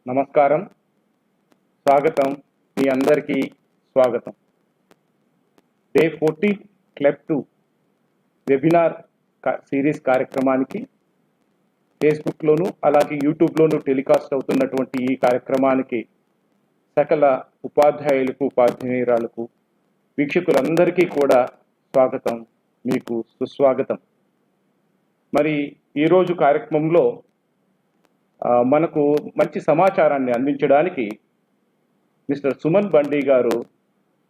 నమస్కారం, స్వాగతం. మీ అందరికీ స్వాగతం. డే 14 క్లెప్ 2 వెబినార్ సిరీస్ కార్యక్రమానికి ఫేస్బుక్లోను అలాగే యూట్యూబ్లోను టెలికాస్ట్ అవుతున్నటువంటి ఈ కార్యక్రమానికి సకల ఉపాధ్యాయులకు ఉపాధ్యాయురాలకు వీక్షకులందరికీ కూడా స్వాగతం, మీకు సుస్వాగతం. మరి ఈరోజు కార్యక్రమంలో మనకు మంచి సమాచారాన్ని అందించడానికి మిస్టర్ సుమన్ బండి గారు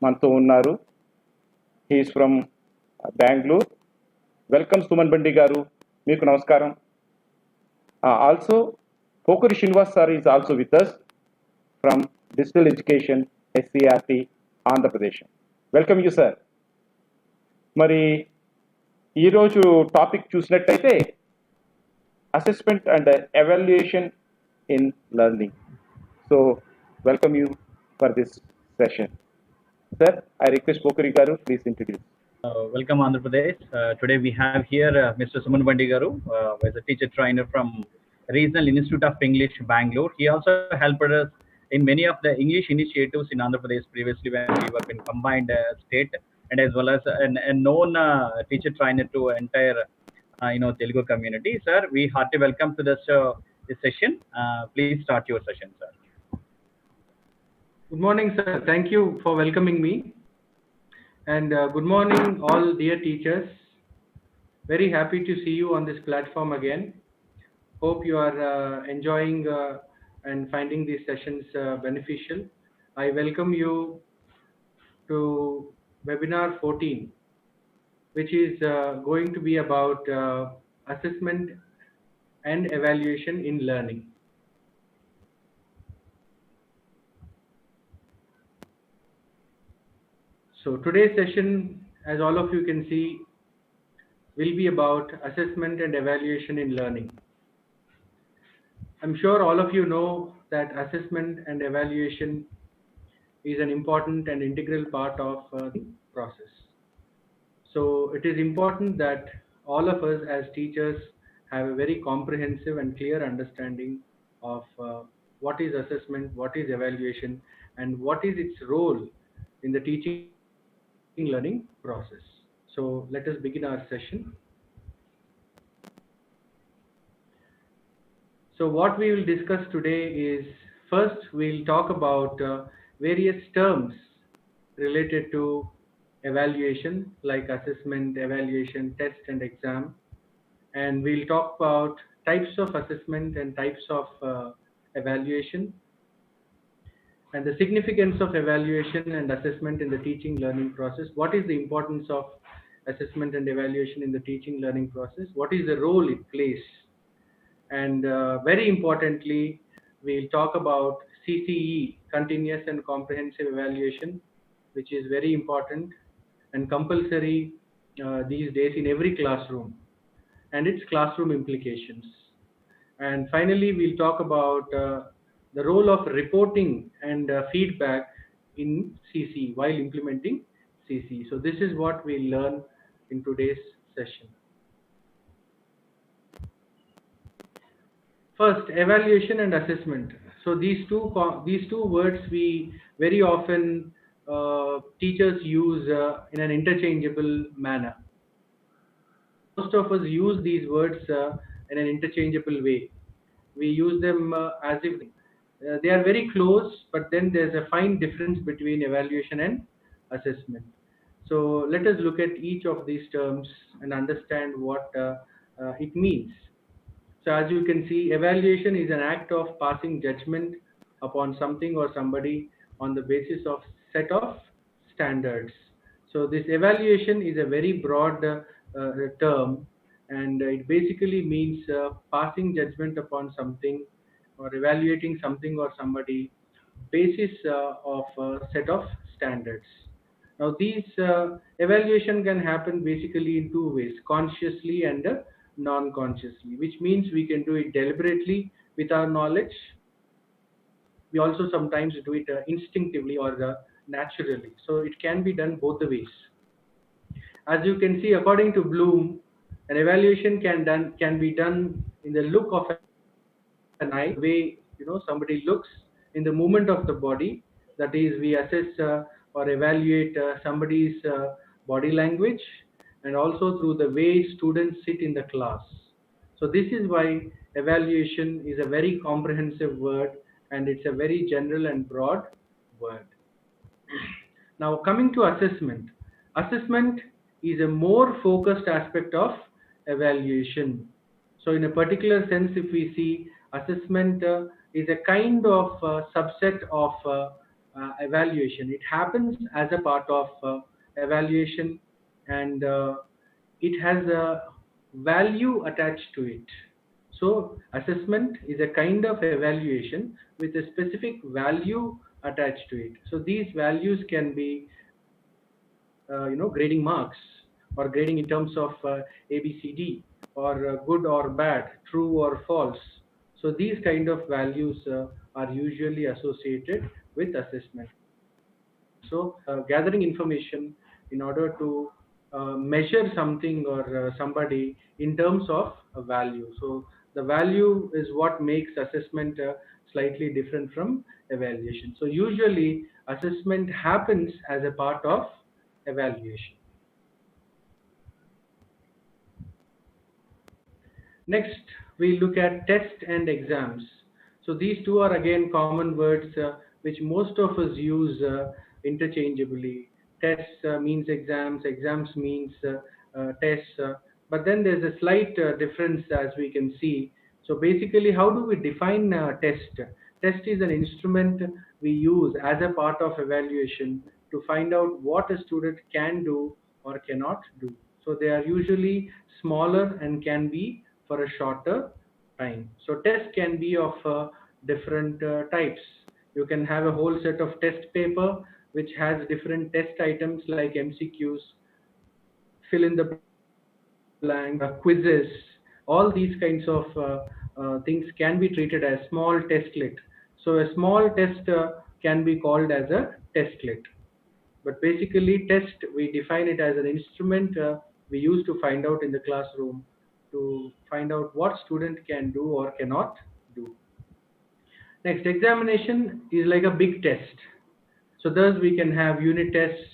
మనతో ఉన్నారు. He's from Bengaluru. Welcome Suman బండి గారు, మీకు నమస్కారం. Also Pokiri Srinivas sir is also with us from digital education SCERT Andhra Pradesh. Welcome you sir. మరి ఈరోజు టాపిక్ చూసినట్టయితే assessment and evaluation in learning. So welcome you for this session. Sir, I request Pokari Garu, please introduce. Welcome Andhra Pradesh. Today we have here Mr. Suman Bandi Garu, as a teacher trainer from Regional Institute of English, Bangalore. He also helped us in many of the English initiatives in Andhra Pradesh previously when we were in combined state, and as well as a known teacher trainer to entire Telugu community. Sir, we heartily welcome to this session. Please start your session, sir. Good morning, sir. Thank you for welcoming me. And good morning, all dear teachers. Very happy to see you on this platform again. Hope you are enjoying and finding these sessions beneficial. I welcome you to webinar 14, which is going to be about assessment and evaluation in learning. So today's session, as all of you can see, will be about assessment and evaluation in learning. I'm sure all of you know that assessment and evaluation is an important and integral part of the process. So it is important that all of us as teachers have a very comprehensive and clear understanding of what is assessment, what is evaluation, and what is its role in the teaching learning process. So let us begin our session. So what we will discuss today is, first we'll talk about various terms related to evaluation, like assessment, evaluation, test and exam. And we'll talk about types of assessment and types of evaluation, and the significance of evaluation and assessment in the teaching learning process. What is the importance of assessment and evaluation in the teaching learning process? What is the role it plays? And very importantly, we'll talk about CCE, continuous and comprehensive evaluation, which is very important and compulsory these days in every classroom, and its classroom implications. And finally, we'll talk about the role of reporting and feedback in CC while implementing CC. So this is what we'll learn in today's session. First, evaluation and assessment. So these two words we very often teachers use in an interchangeable manner. Most of us use these words in an interchangeable way. We use them as if they are very close, but then there's a fine difference between evaluation and assessment. So let us look at each of these terms and understand what it means. So as you can see, evaluation is an act of passing judgment upon something or somebody on the basis of set of standards. So this evaluation is a very broad term, and it basically means passing judgment upon something or evaluating something or somebody basis of a set of standards. Now these evaluation can happen basically in two ways: consciously and non-consciously, which means we can do it deliberately with our knowledge. We also sometimes do it instinctively or naturally. So it can be done both the ways. As you can see, according to Bloom, an evaluation can be done in the look of an eye, the way somebody looks in the movement of the body. That is, we assess or evaluate somebody's body language, and also through the way students sit in the class. So this is why evaluation is a very comprehensive word, and it's a very general and broad word. Now, coming to assessment. Assessment is a more focused aspect of evaluation. So in a particular sense, if we see, assessment is a kind of subset of evaluation. It happens as a part of evaluation, and it has a value attached to it. So assessment is a kind of evaluation with a specific value attached to it. So these values can be grading marks, or grading in terms of ABCD, or good or bad, true or false. So these kind of values are usually associated with assessment. So gathering information in order to measure something or somebody in terms of a value. So the value is what makes assessment slightly different from evaluation. So usually assessment happens as a part of evaluation. Next, we look at test and exams. So these two are again common words which most of us use interchangeably. Tests means exams, exams means tests. But then there's a slight difference, as we can see. So basically, how do we define test? Test is an instrument we use as a part of evaluation to find out what a student can do or cannot do. So they are usually smaller and can be for a shorter time. So tests can be of different types. You can have a whole set of test paper which has different test items like MCQs, fill in the blank, quizzes. All these kinds of things can be treated as small testlet. So a small test can be called as a testlet. But basically, test, we define it as an instrument we use to find out in the classroom, to find out what student can do or cannot do. Next, examination is like a big test. So thus we can have unit tests,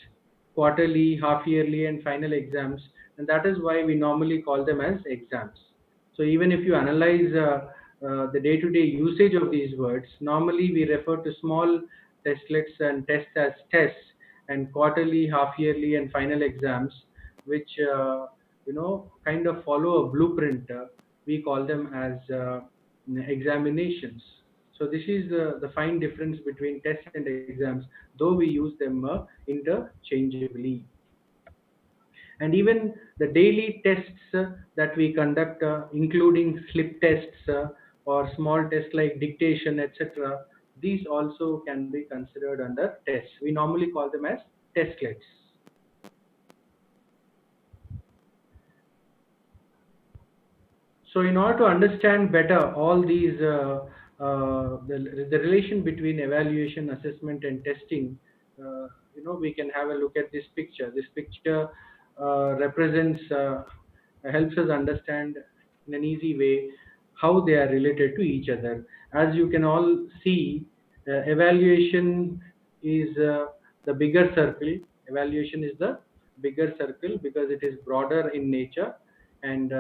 quarterly, half yearly, and final exams, and that is why we normally call them as exams. So even if you analyze the day-to-day usage of these words, normally we refer to small testlets and tests as tests, and quarterly, half yearly, and final exams, which kind of follow a blueprint. We call them as examinations. So this is the fine difference between tests and exams, though we use them interchangeably. And even the daily tests that we conduct, including slip tests or small tests like dictation, etc., these also can be considered under tests. We normally call them as testlets. So in order to understand better all these, the relation between evaluation, assessment, and testing, we can have a look at this picture. This picture helps us understand in an easy way how they are related to each other. As you can all see, evaluation is the bigger circle. Evaluation is the bigger circle because it is broader in nature, and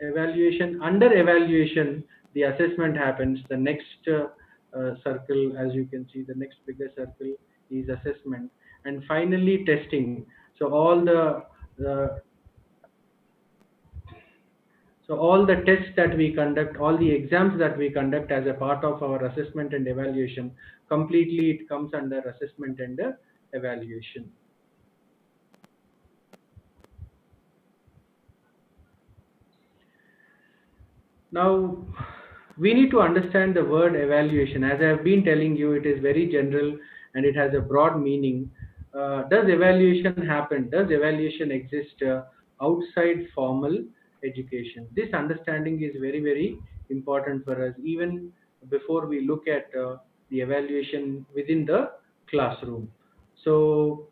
evaluation, under evaluation, the assessment happens. The next circle, as you can see, the next bigger circle is assessment, and finally testing. So all the tests that we conduct, all the exams that we conduct as a part of our assessment and evaluation, completely it comes under assessment and evaluation. Now, we need to understand the word evaluation. As I have been telling you, it is very general and it has a broad meaning. Does evaluation happen? Does evaluation exist outside formal education? This understanding is very, very important for us, even before we look at the evaluation within the classroom. So,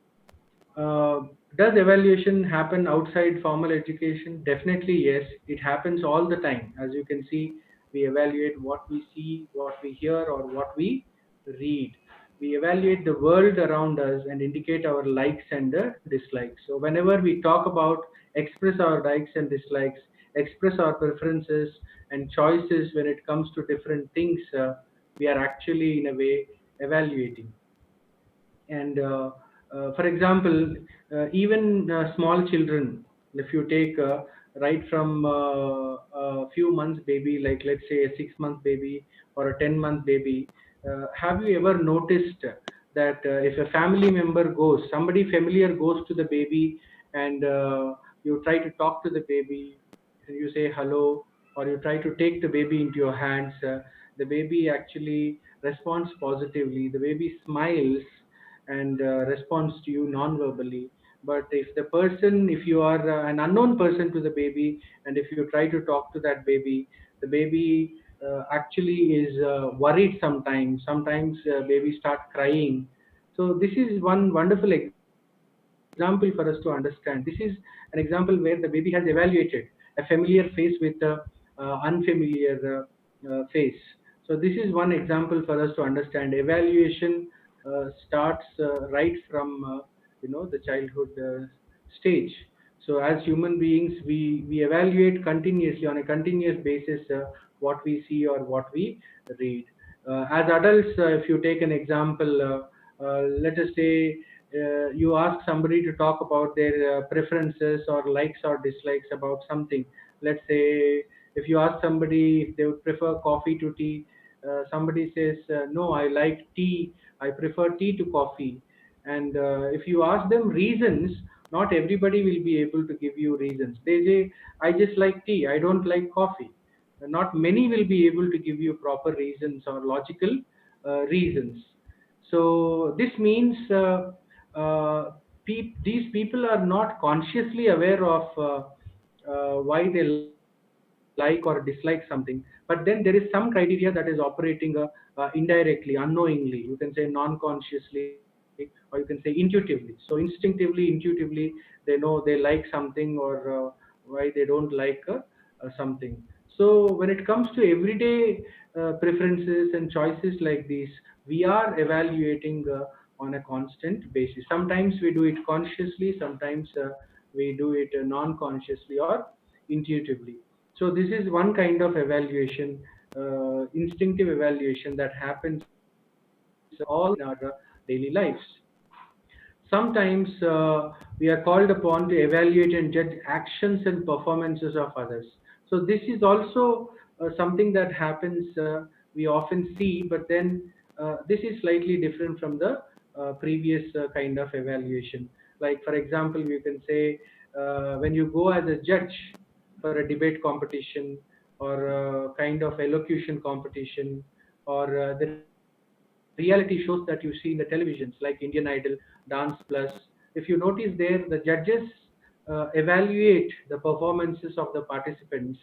does evaluation happen outside formal education? Definitely yes, it happens all the time. As you can see, We evaluate what we see, what we hear, or what we read. We evaluate the world around us and indicate our likes and dislikes. So whenever we talk about express our likes and dislikes, express our preferences and choices when it comes to different things, we are actually in a way evaluating. And for example, even small children, if you take right from a few months baby, like let's say a 6 month baby or a 10-month baby, have you ever noticed that if a family member goes, somebody familiar goes to the baby, and you try to talk to the baby, and you say hello, or you try to take the baby into your hands, the baby actually responds positively, the baby smiles and responds to you non-verbally. But if you are an unknown person to the baby, and if you try to talk to that baby, the baby actually is worried sometimes. Sometimes baby start crying. So this is one wonderful example for us to understand. This is an example where the baby has evaluated a familiar face with a unfamiliar face. So this is one example for us to understand. Evaluation starts right from the childhood stage. So as human beings, we evaluate continuously on a continuous basis what we see or what we read. As adults, if you take an example, let us say you ask somebody to talk about their preferences or likes or dislikes about something. Let's say if you ask somebody if they would prefer coffee to tea, somebody says, no, I like tea, I prefer tea to coffee. And if you ask them reasons, not everybody will be able to give you reasons. They say, I just like tea, I don't like coffee. Not many will be able to give you proper reasons or logical reasons. So this means these people are not consciously aware of why they like or dislike something, but then there is some criteria that is operating indirectly, unknowingly. You can say non-consciously, or you can say intuitively. So instinctively, intuitively, they know they like something, or why they don't like something. So when it comes to everyday preferences and choices like these, we are evaluating on a constant basis. Sometimes we do it consciously, sometimes we do it non-consciously or intuitively. So this is one kind of evaluation, instinctive evaluation that happens all in our daily lives. Sometimes we are called upon to evaluate and judge actions and performances of others. So this is also something that happens, we often see, but then this is slightly different from the previous kind of evaluation. Like for example, you can say when you go as a judge for a debate competition, or a kind of elocution competition, or the reality shows that you see in the televisions like Indian Idol, Dance Plus. If you notice there, the judges evaluate the performances of the participants,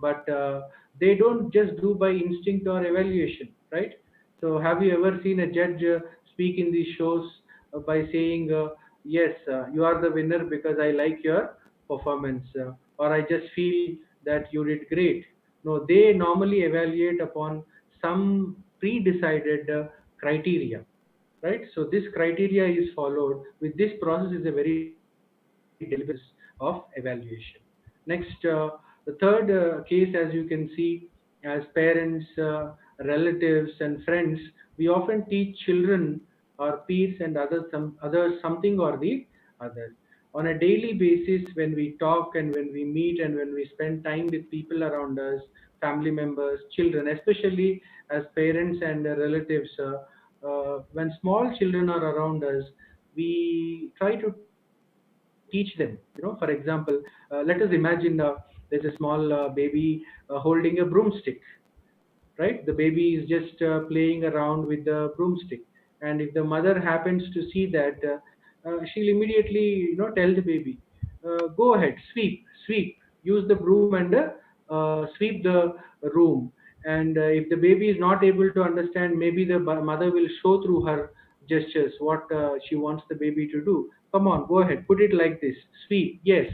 but they don't just do by instinct or evaluation, right? So have you ever seen a judge speak in these shows by saying, yes, you are the winner because I like your performance, or I just feel that you did great? No, they normally evaluate upon some pre-decided criteria, right? So this criteria is followed. With this process is a very deliberate process of evaluation. Next, the third case, as you can see, as parents, relatives, and friends, we often teach children, our peers, and others something or the other. On a daily basis, when we talk and when we meet and when we spend time with people around us, family members, children, especially as parents and relatives, when small children are around us, we try to teach them. For example, let us imagine there's a small baby holding a broomstick, right? The baby is just playing around with the broomstick, and if the mother happens to see that, she'll immediately tell the baby, go ahead, sweep, use the broom and sweep the room. And if the baby is not able to understand, maybe the mother will show through her gestures what she wants the baby to do. Come on, go ahead, put it like this, sweep, yes.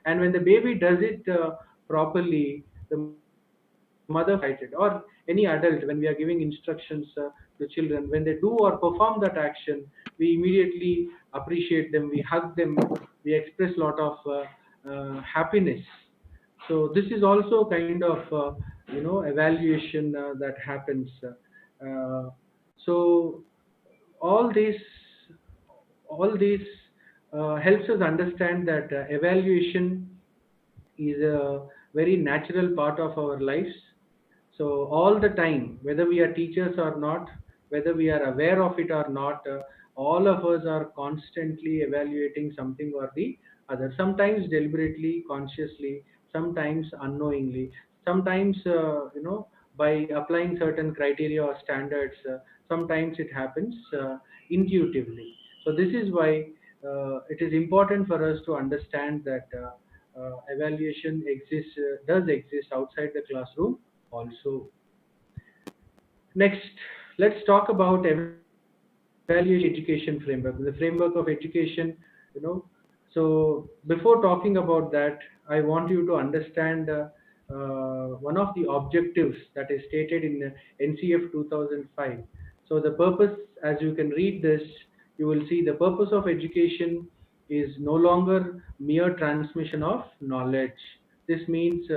And when the baby does it properly, the mother will say, yes, mother cited, or any adult, when we are giving instructions to children, when they do or perform that action, we immediately appreciate them, we hug them, we express a lot of happiness. So this is also kind of evaluation that happens. So all this all this helps us understand that evaluation is a very natural part of our lives. So all the time, whether we are teachers or not, whether we are aware of it or not, all of us are constantly evaluating something or the other. Sometimes deliberately, consciously, sometimes unknowingly, sometimes by applying certain criteria or standards. Sometimes it happens intuitively. So this is why it is important for us to understand that evaluation does exist outside the classroom also. Next, let's talk about evaluation education framework, the framework of education. You know, so before talking about that, I want you to understand one of the objectives that is stated in NCF 2005. So the purpose, as you can read this, you will see the purpose of education is no longer mere transmission of knowledge. This means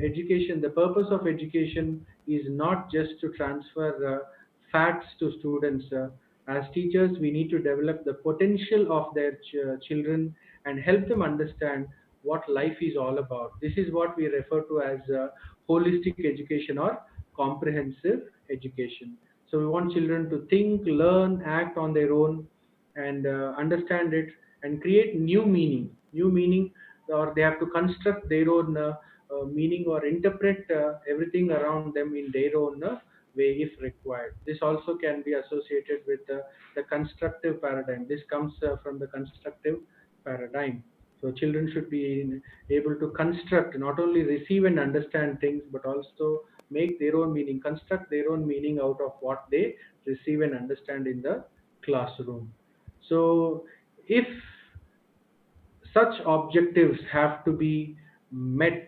education. The purpose of education is not just to transfer facts to students. As teachers, we need to develop the potential of their children and help them understand what life is all about. This is what we refer to as holistic education or comprehensive education. So we want children to think, learn, act on their own, and understand it and create new meaning, or they have to construct their own meaning or interpret everything around them in their own way if required. This also can be associated with the constructive paradigm. This comes from the constructive paradigm. So children should be able to construct, not only receive and understand things, but also make their own meaning, construct their own meaning out of what they receive and understand in the classroom. So if such objectives have to be met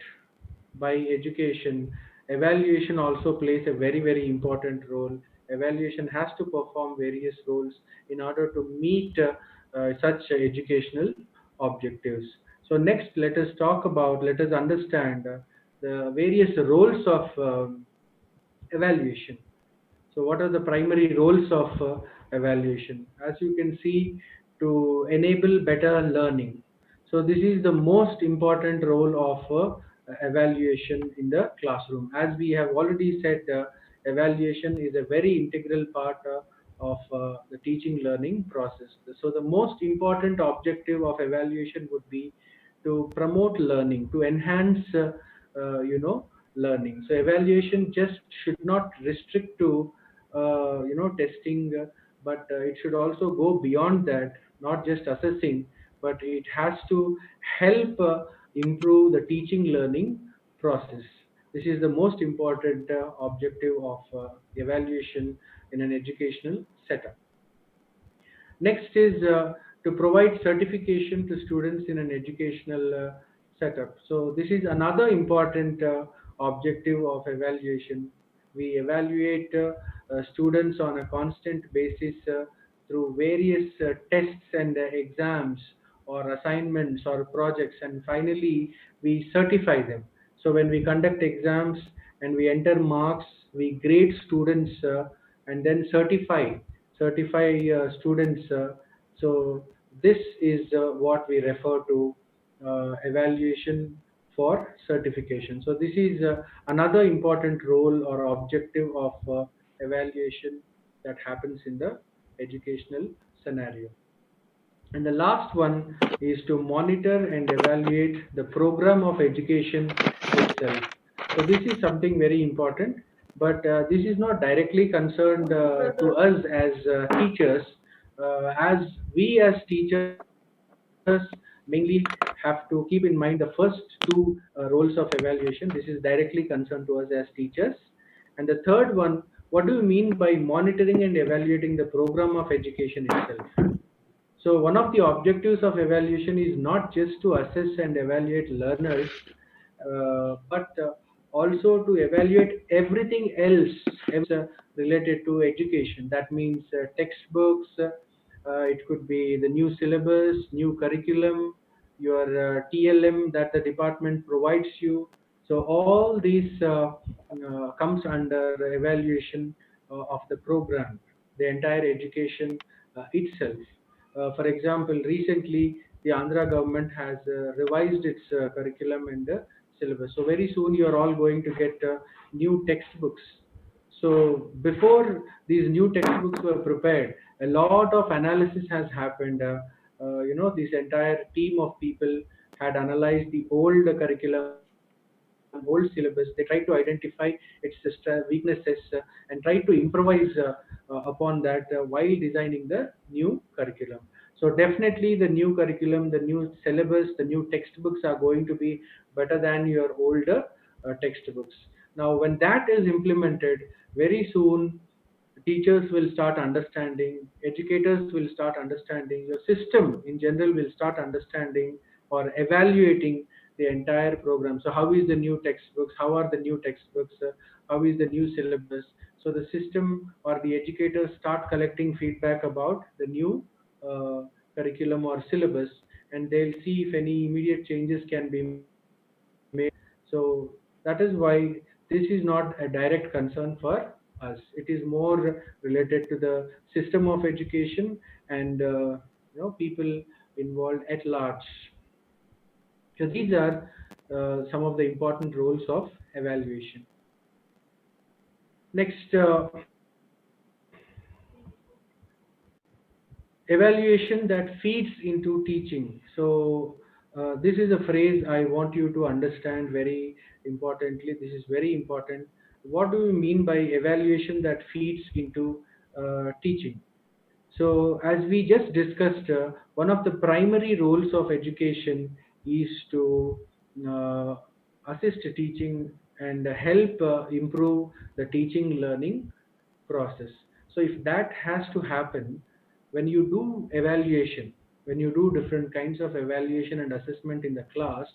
by education, evaluation also plays a very, very important role. Evaluation has to perform various roles in order to meet such educational objectives. So next, let us understand the various roles of evaluation. So what are the primary roles of evaluation? As you can see, to enable better learning. So this is the most important role of evaluation in the classroom. As we have already said, evaluation is a very integral part of the teaching learning process. So the most important objective of evaluation would be to promote learning, to enhance learning. So evaluation just should not restrict to testing, but it should also go beyond that, not just assessing, but it has to help improve the teaching learning process. This is the most important objective of evaluation in an educational setup. Next is to provide certification to students in an educational setup. So this is another important objective of evaluation. We evaluate students on a constant basis through various tests and exams or assignments or projects, and finally we certify them. So when we conduct exams and we enter marks, we grade students and then certify students. So this is what we refer to evaluation for certification. So this is another important role or objective of evaluation that happens in the educational scenario. And the last one is to monitor and evaluate the program of education itself. So this is something very important, but this is not directly concerned to us as teachers, as we as teachers mainly have to keep in mind the first two roles of evaluation. This is directly concerned to us as teachers. And the third one, what do you mean by monitoring and evaluating the program of education itself? So one of the objectives of evaluation is not just to assess and evaluate learners, but also to evaluate everything else related to education. That means textbooks, it could be the new syllabus, new curriculum, your TLM that the department provides you. So all these comes under evaluation of the program, the entire education itself. For example, recently the Andhra government has revised its curriculum and syllabus. So very soon you are all going to get new textbooks. So before these new textbooks were prepared, a lot of analysis has happened. This entire team of people had analyzed the old curriculum, old syllabus. They tried to identify its weaknesses and tried to improvise upon that while designing the new curriculum. So definitely the new curriculum, the new syllabus, the new textbooks are going to be better than your older textbooks. Now, when that is implemented, very soon teachers will start understanding, educators will start understanding, your system in general will start understanding or evaluating the entire program. So how is the new textbooks, how are the new textbooks, how is the new syllabus? So the system or the educators start collecting feedback about the new curriculum or syllabus, and they'll see if any immediate changes can be made. So that is why this is not a direct concern for us. It is more related to the system of education and people involved at large. So these are some of the important roles of evaluation. Next, evaluation that feeds into teaching. So this is a phrase I want you to understand very importantly. This is very important. What do we mean by evaluation that feeds into teaching? So as we just discussed, one of the primary roles of education is to uh, assist teaching and help improve the teaching learning process. So if that has to happen, when you do evaluation, when you do different kinds of evaluation and assessment in the class,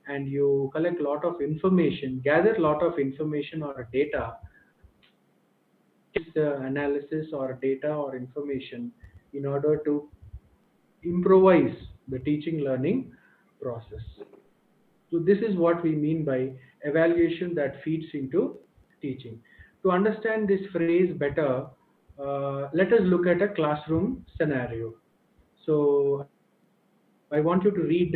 and you collect a lot of information, gather a lot of information or data, analysis or data or information in order to improvise the teaching learning process. So this is what we mean by evaluation that feeds into teaching. To understand this phrase better, let us look at a classroom scenario. So I want you to read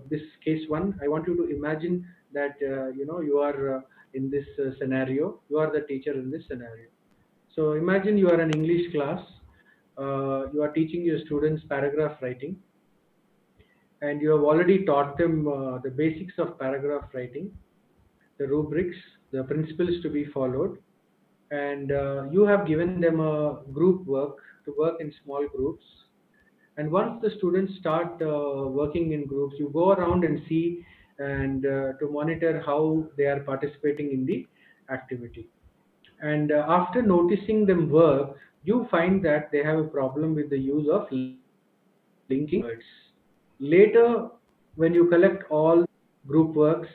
this case one. I want you to imagine that you are in this scenario. You are the teacher in this scenario. So imagine you are an English class. You are teaching your students paragraph writing, and you have already taught them the basics of paragraph writing, the rubrics, the principles to be followed, and you have given them a group work to work in small groups. And once the students start working in groups, you go around and see and to monitor how they are participating in the activity. And after noticing them work, you find that they have a problem with the use of linking words. Later, when you collect all group works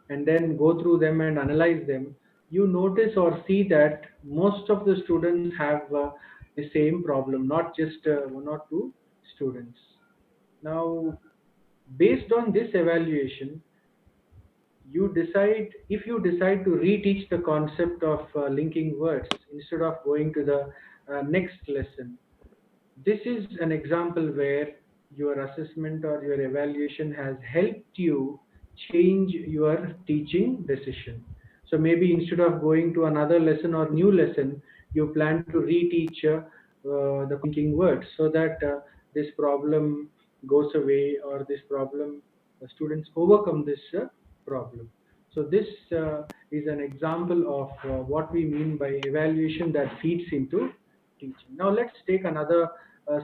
and then go through them and analyze them, you notice or see that most of the students have the same problem, not just one or two students. Now, based on this evaluation, you decide to reteach the concept of linking words instead of going to the next lesson. This is an example where your assessment or your evaluation has helped you change your teaching decision. So maybe instead of going to another lesson or new lesson, you plan to reteach the thinking words so that this problem goes away, or this problem, the students overcome this problem. So this is an example of what we mean by evaluation that feeds into teaching. Now let's take another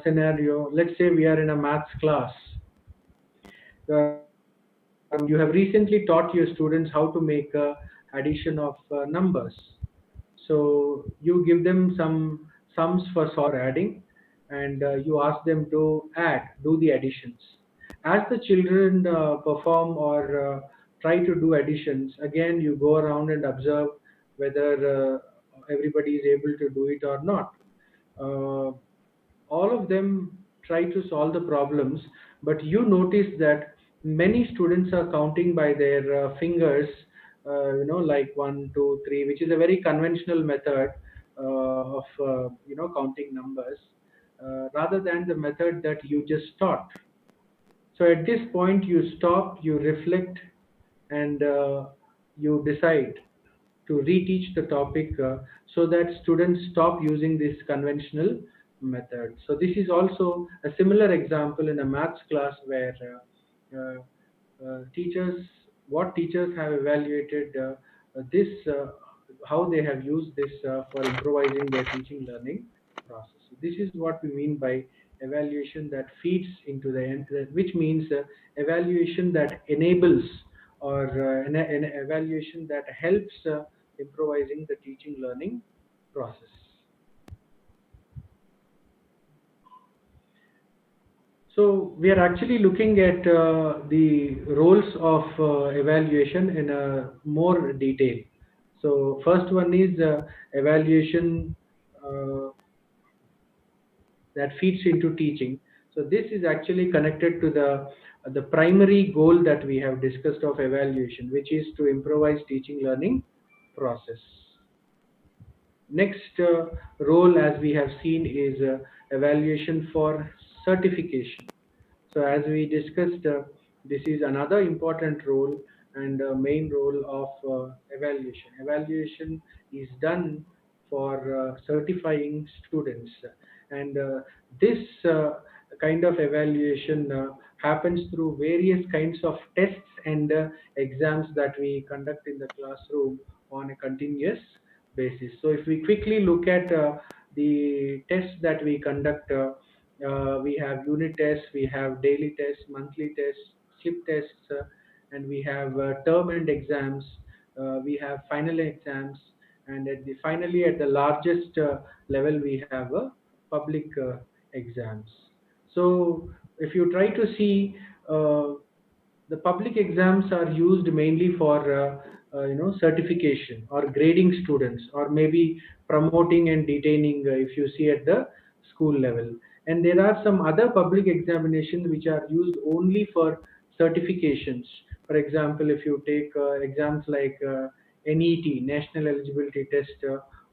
scenario. Let's say we are in a maths class. You have recently taught your students how to make addition of numbers. So you give them some sums for adding, and you ask them to do the additions. As the children perform or try to do additions. Again, you go around and observe whether everybody is able to do it or not. Uh, all of them try to solve the problems, but you notice that many students are counting by their fingers, like 1 2 3, which is a very conventional method of counting numbers, rather than the method that you just taught. So at this point, you stop, you reflect, and you decide to reteach the topic, so that students stop using this conventional method. So this is also a similar example in a maths class where teachers, what teachers have evaluated this, how they have used this for improvising their teaching learning process. So this is what we mean by evaluation that feeds into the end, which means evaluation that enables, or an evaluation that helps improvising the teaching learning process. So we are actually looking at the roles of evaluation in a more detail. So first one is evaluation uh, that feeds into teaching. So this is actually connected to the primary goal that we have discussed of evaluation, which is to improvise teaching learning process. Next role, as we have seen, is evaluation for certification. So as we discussed, this is another important role and main role of evaluation. Evaluation is done for certifying students, and this kind of evaluation happens through various kinds of tests and exams that we conduct in the classroom on a continuous basis. So if we quickly look at the tests that we conduct, we have unit tests, we have daily tests, monthly tests, slip tests, and we have term end exams, we have final exams, and finally at the largest level we have public exams. So if you try to see, uh, the public exams are used mainly for certification or grading students, or maybe promoting and detaining, if you see at the school level. And there are some other public examinations which are used only for certifications. For example, if you take exams like NET, National Eligibility Test,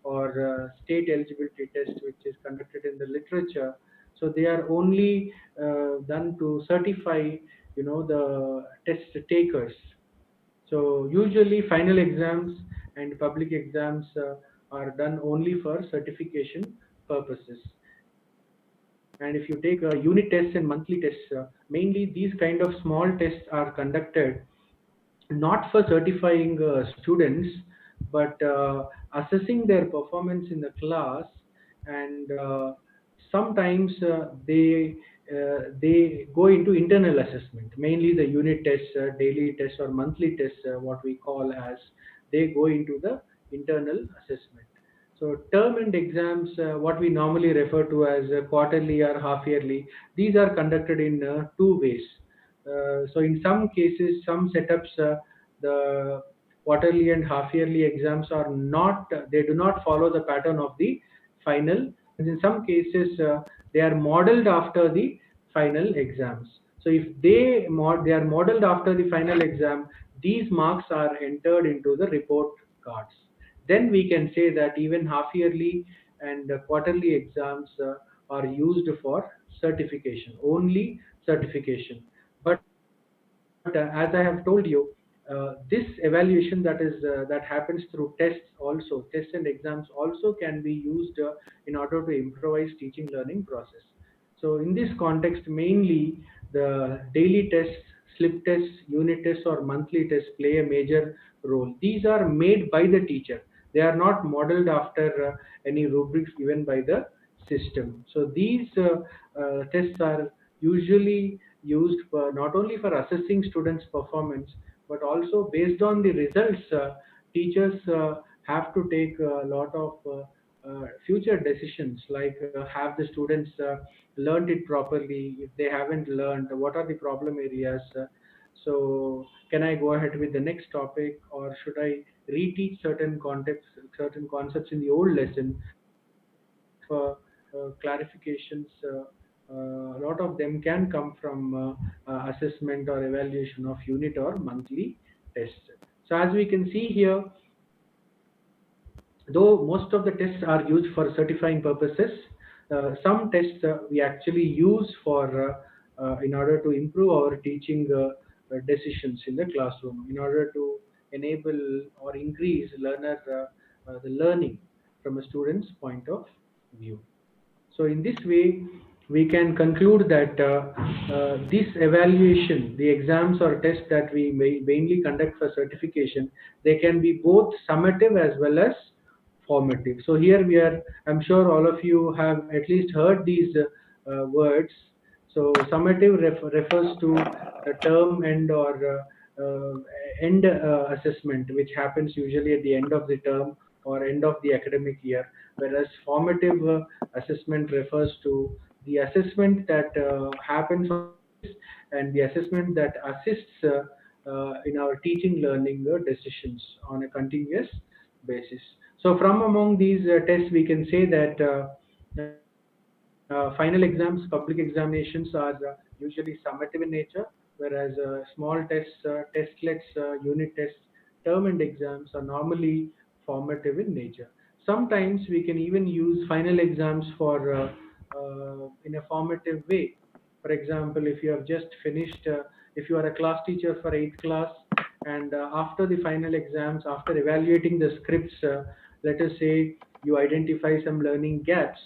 or State Eligibility Test, which is conducted in the literature. So they are only done to certify, the test takers. So usually final exams and public exams are done only for certification purposes. And if you take unit tests and monthly tests, mainly these kind of small tests are conducted not for certifying students, but assessing their performance in the class. And sometimes they go into internal assessment, mainly the unit tests, daily tests, or monthly tests, what we call as, they go into the internal assessment. So term and exams, what we normally refer to as quarterly or half yearly, these are conducted in two ways. So in some cases, some setups, the quarterly and half yearly exams are not, they do not follow the pattern of the final. And in some cases, they are modeled after the final exams. So if they are modeled after the final exam, these marks are entered into the report cards. Then we can say that even half yearly and quarterly exams are used for certification, only certification. But as I have told you, this evaluation that happens through tests, also tests and exams, also can be used in order to improvise teaching learning process. So in this context, mainly the daily tests, slip tests, unit tests, or monthly tests play a major role. These are made by the teacher. They are not modeled after any rubrics given by the system. So these tests are usually used for not only for assessing students' performance, but also based on the results, teachers have to take a lot of future decisions, like have the students learned it properly? If they haven't learned, what are the problem areas? So can I go ahead with the next topic, or should I reteach certain concepts in the old lesson? A lot of clarifications, a lot of them can come from assessment or evaluation of unit or monthly tests. So as we can see here, though most of the tests are used for certifying purposes, some tests we actually use for in order to improve our teaching decisions in the classroom, in order to enable or increase the learning from a student's point of view. So in this way, we can conclude that this evaluation, the exams or tests that we mainly conduct for certification, they can be both summative as well as formative. So here we are, I'm sure all of you have at least heard these words. So summative refers to the term end or end assessment, which happens usually at the end of the term or end of the academic year, whereas formative assessment refers to the assessment that happens and the assessment that assists in our teaching learning decisions on a continuous basis. So from among these tests, we can say that final exams, public examinations are usually summative in nature, whereas small tests, testlets, unit tests, term and exams are normally formative in nature. Sometimes we can even use final exams for in a formative way. For example, if you have just finished, if you are a class teacher for 8th class, and after the final exams, after evaluating the scripts, let us say you identify some learning gaps,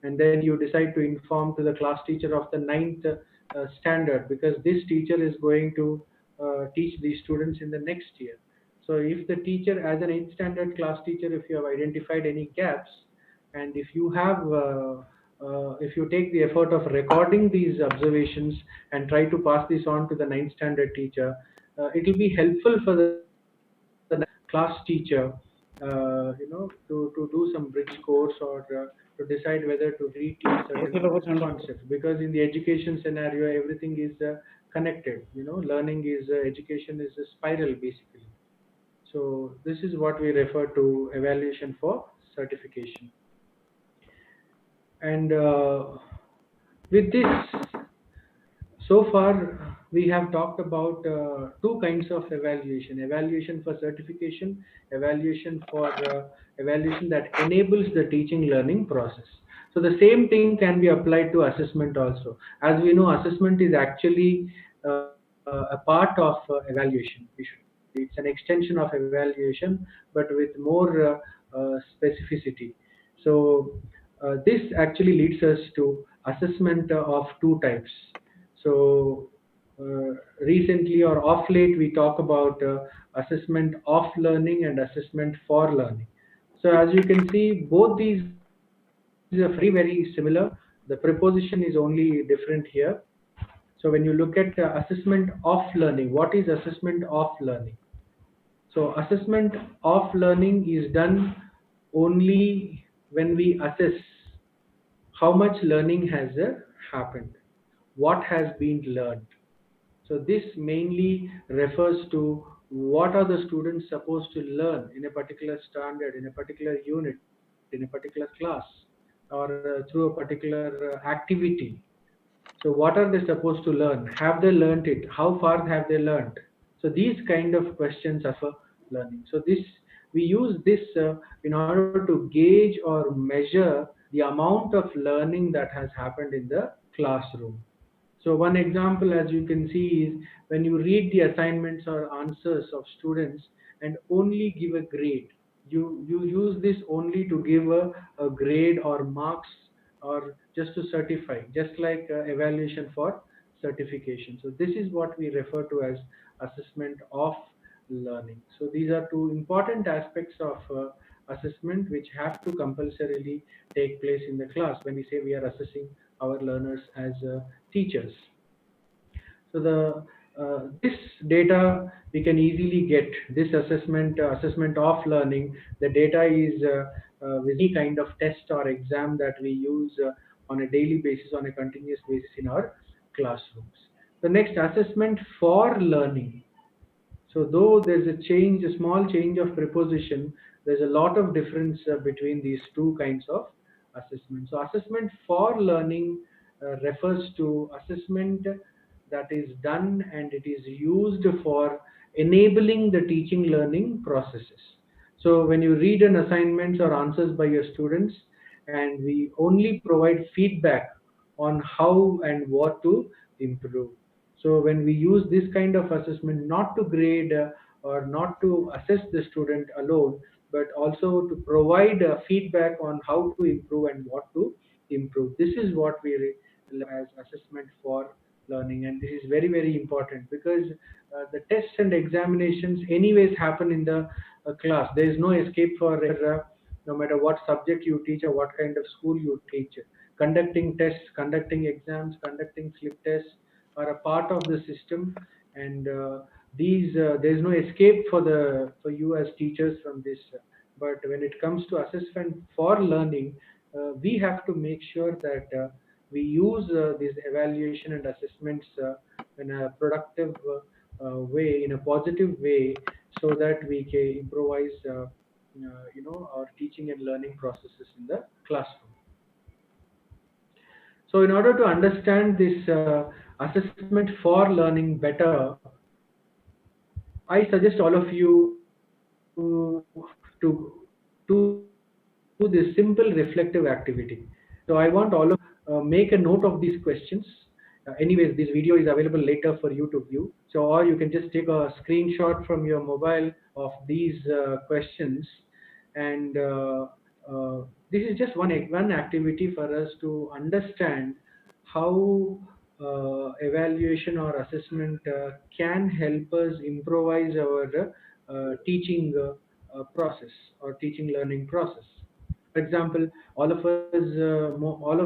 and then you decide to inform to the class teacher of the ninth standard, because this teacher is going to teach these students in the next year. So if the teacher, as an 8th standard class teacher, if you have identified any gaps, and if you take the effort of recording these observations and try to pass this on to the ninth standard teacher, it will be helpful for the class teacher, to do some bridge course, or to decide whether to reteach certain concepts. Because in the education scenario, everything is connected. Learning is education is a spiral basically. So this is what we refer to evaluation for certification. And with this, so far we have talked about two kinds of evaluation: evaluation for certification, evaluation that enables the teaching learning process. So the same thing can be applied to assessment also. As we know, assessment is actually a part of evaluation. It's an extension of evaluation, but with more specificity. So this actually leads us to assessment of two types. So recently or off late, we talk about assessment of learning and assessment for learning. So as you can see, both these are very similar. The preposition is only different here. So when you look at assessment of learning, what is assessment of learning? So assessment of learning is done only when we assess how much learning has happened, what has been learned. So this mainly refers to what are the students supposed to learn in a particular standard, in a particular unit, in a particular class, or through a particular activity. So what are they supposed to learn? Have they learned it? How far have they learned? So these kind of questions are for learning. So this, we use this in order to gauge or measure the amount of learning that has happened in the classroom. So one example, as you can see, is when you read the assignments or answers of students and only give a grade. You use this only to give a grade or marks, or just to certify, just like evaluation for certification. So this is what we refer to as assessment of learning. So these are two important aspects of assessment which have to compulsorily take place in the class when we say we are assessing our learners as teachers. So the this data we can easily get. This assessment of learning. The data is with any kind of test or exam that we use on a daily basis, on a continuous basis in our classrooms. The next, assessment for learning. So though there's a change, a small change of preposition, there's a lot of difference between these two kinds of assessment. So assessment for learning refers to assessment that is done and it is used for enabling the teaching learning processes. So when you read an assignments or answers by your students, and we only provide feedback on how and what to improve. So when we use this kind of assessment, not to grade or not to assess the student alone, but also to provide feedback on how to improve and what to improve. This is what we as assessment for learning, and this is very very important because the tests and examinations anyways happen in the class. There is no escape for no matter what subject you teach or what kind of school you teach. Conducting tests, conducting exams, conducting slip tests are a part of the system, and these there is no escape for you as teachers from this. But when it comes to assessment for learning, we have to make sure that we use these evaluation and assessments in a productive way, in a positive way, so that we can improvise our teaching and learning processes in the classroom. So in order to understand this assessment for learning better, I suggest all of you to do this simple reflective activity. So I want all of make a note of these questions. Anyways, this video is available later for you to view. So, or you can just take a screenshot from your mobile of these questions, and this is just one activity for us to understand how evaluation or assessment can help us improvise our teaching process or teaching learning process. For example, all of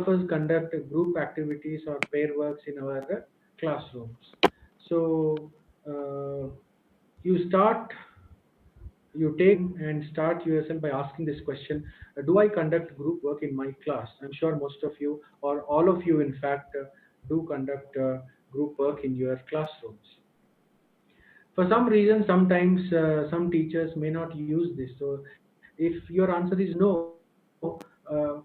us conduct group activities or pair works in our classrooms. So you start you take and start yourself by asking this question: do I conduct group work in my class? I'm sure most of you or all of you in fact do conduct group work in your classrooms. For some reason, sometimes some teachers may not use this. So if your answer is no,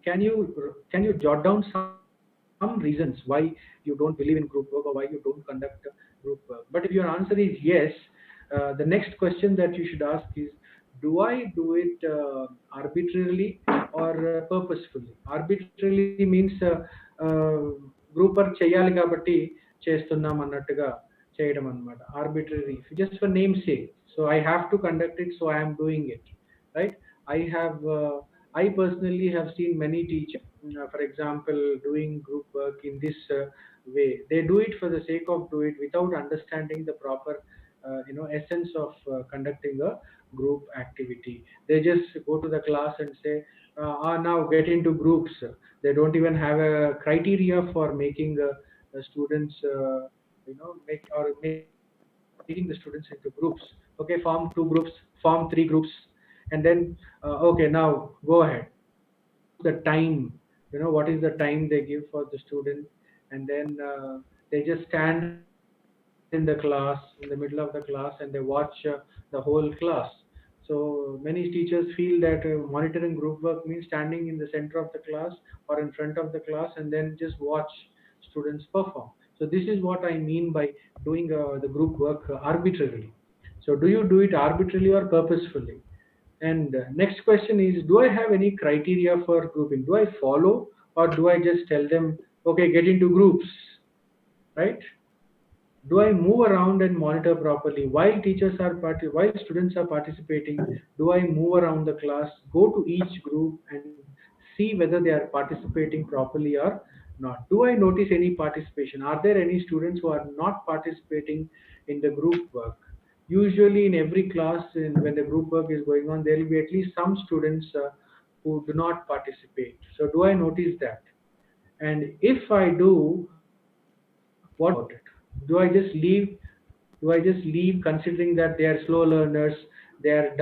can you jot down some reasons why you don't believe in group work or why you don't conduct group work? But if your answer is yes, the next question that you should ask is, do I do it arbitrarily or purposefully? Arbitrarily means group work cheyali kabatti చేస్తున్నాం అన్నట్టుగా చేయడం అన్నమాట. Arbitrary, just for namesake. So I have to conduct it, so I am doing it, right? I personally have seen many teachers, for example, doing group work in this way. They do it for the sake of do it without understanding the proper essence of conducting a group activity. They just go to the class and say, now get into groups. They don't even have a criteria for making students make or making the students into groups. Okay, form two groups, form three groups, and then okay, now go ahead. Choose the time. What is the time they give for the student, and then they just stand in the class, in the middle of the class, and they watch the whole class. So many teachers feel that monitoring group work means standing in the center of the class or in front of the class and then just watch students perform. So this is what I mean by doing the group work arbitrarily. So do you do it arbitrarily or purposefully? And next question is, do I have any criteria for grouping? Do I follow or do I just tell them, okay, get into groups, right? Do I move around and monitor properly while while students are participating? Do I move around the class, go to each group and see whether they are participating properly or not? Do I notice any participation? Are there any students who are not participating in the group work? Usually in every class, when the group work is going on, there will be at least some students who do not participate. So do I notice that? And if I do, what do I do about it? Do I just leave? Do I just leave considering that they are slow learners, they are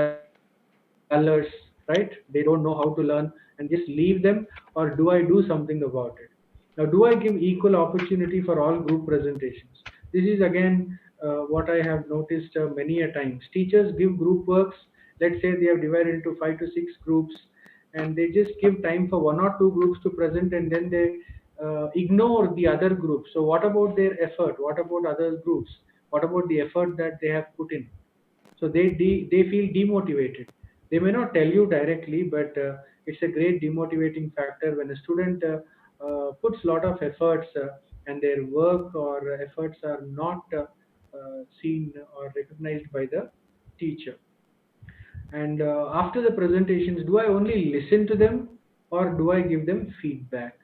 dullers, right? They don't know how to learn, and just leave them, or do I do something about it? Now, do I give equal opportunity for all group presentations? This is This is again what I have noticed many a times. Teachers give group works. Let's say they have divided into 5 to 6 groups, and they just give time for 1 or 2 groups to present, and then they ignore the other groups. So what about their effort? What about other groups? What about the effort that they have put in? So they feel demotivated. They may not tell you directly, but it's a great demotivating factor when a student puts a lot of efforts, and their work or efforts are not seen or recognized by the teacher. And after the presentations, do I only listen to them, or do I give them feedback?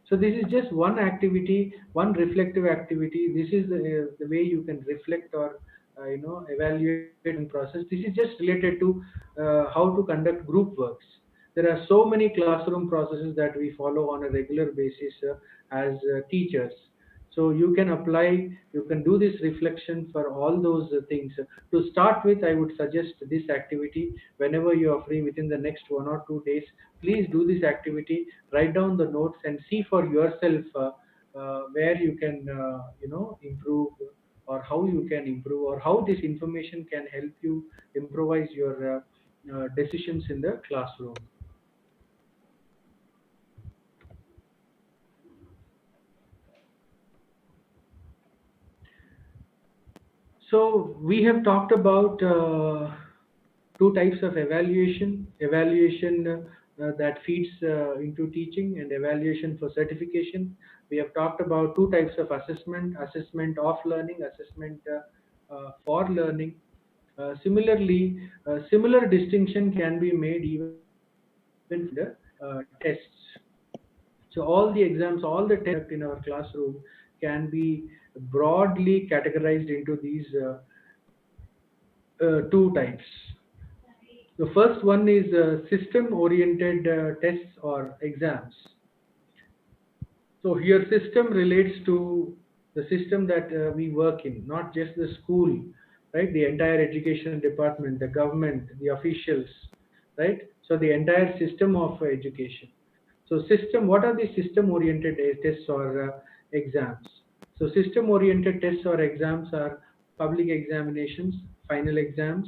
So this is just one activity, one reflective activity. This is the way you can reflect or evaluate in process. This is just related to how to conduct group works. There are so many classroom processes that we follow on a regular basis as teachers. So you can apply, you can do this reflection for all those things. To start with, I would suggest this activity whenever you are free within the next 1 or 2 days. Please do this activity, write down the notes, and see for yourself where you can, improve, or how you can improve, or how this information can help you improvise your decisions in the classroom. So we have talked about two types of evaluation: evaluation that feeds into teaching, and evaluation for certification. We have talked about two types of assessment: assessment of learning, assessment for learning. Similarly, similar distinction can be made even for the tests. So all the exams, all the tests in our classroom can be broadly categorized into these two types. The first one is system-oriented tests or exams. So here system relates to the system that we work in, not just the school, right? The entire education department, the government, the officials, right? So the entire system of education. So system, what are the system-oriented tests or exams? So system-oriented tests or exams are public examinations, final exams,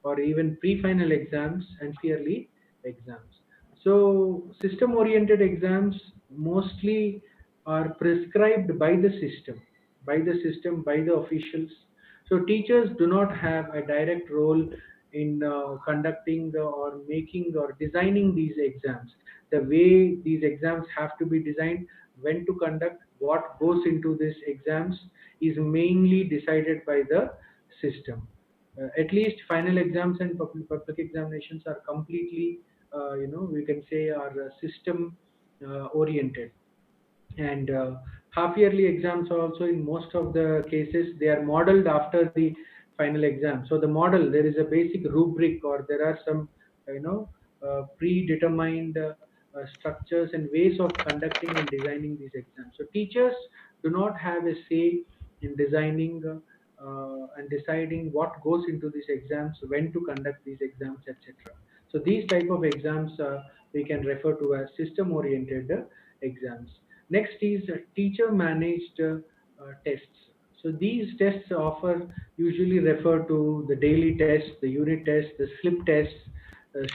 or even pre-final exams and yearly exams. So system-oriented exams mostly are prescribed by the officials. So teachers do not have a direct role in conducting or making or designing these exams. The way these exams have to be designed, when to conduct, what goes into these exams is mainly decided by the system. At least final exams and public examinations are completely, we can say, are system oriented. And half yearly exams are also, in most of the cases, they are modeled after the final exam. So the model, there is a basic rubric, or there are some predetermined structures and ways of conducting and designing these exams. So teachers do not have a say in designing and deciding what goes into these exams, when to conduct these exams, etc. So these type of exams we can refer to as system oriented exams. Next is teacher managed tests. So these tests offer, usually refer to the daily tests, the unit tests, the slip tests,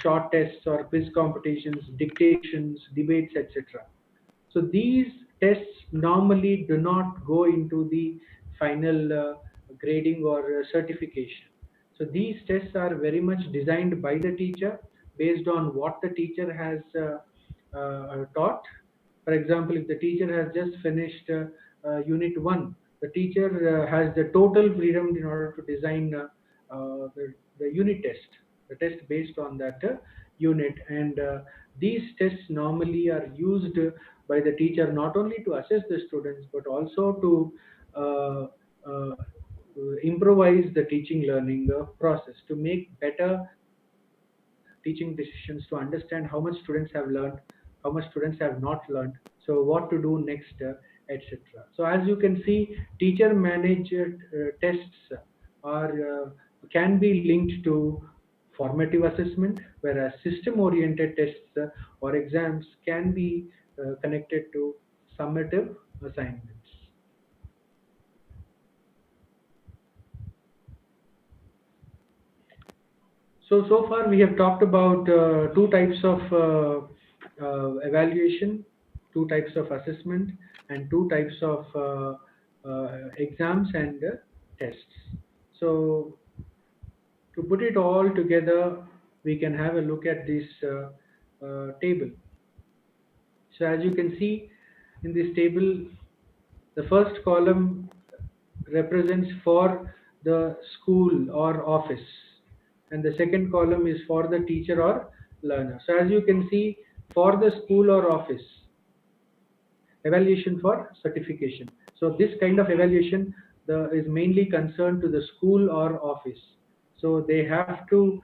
short tests or quiz competitions, dictations, debates, etc. So these tests normally do not go into the final grading or certification. So these tests are very much designed by the teacher based on what the teacher has taught. For example, if the teacher has just finished Unit 1, the teacher has the total freedom in order to design the unit test, the test based on that unit. And these tests normally are used by the teacher not only to assess the students, but also to uh, uh, improvise the teaching learning process, to make better teaching decisions, to understand how much students have learned, how much students have not learned, so what to do next, etc. So as you can see, teacher managed tests are can be linked to formative assessment, whereas system oriented tests or exams can be connected to summative assignments. So far we have talked about two types of evaluation, two types of assessment, and two types of exams and tests. So to put it all together, we can have a look at this table. So as you can see in this table, the first column represents for the school or office, and the second column is for the teacher or learner. So as you can see, for the school or office, evaluation for certification. So this kind of evaluation is mainly concerned to the school or office. So they have to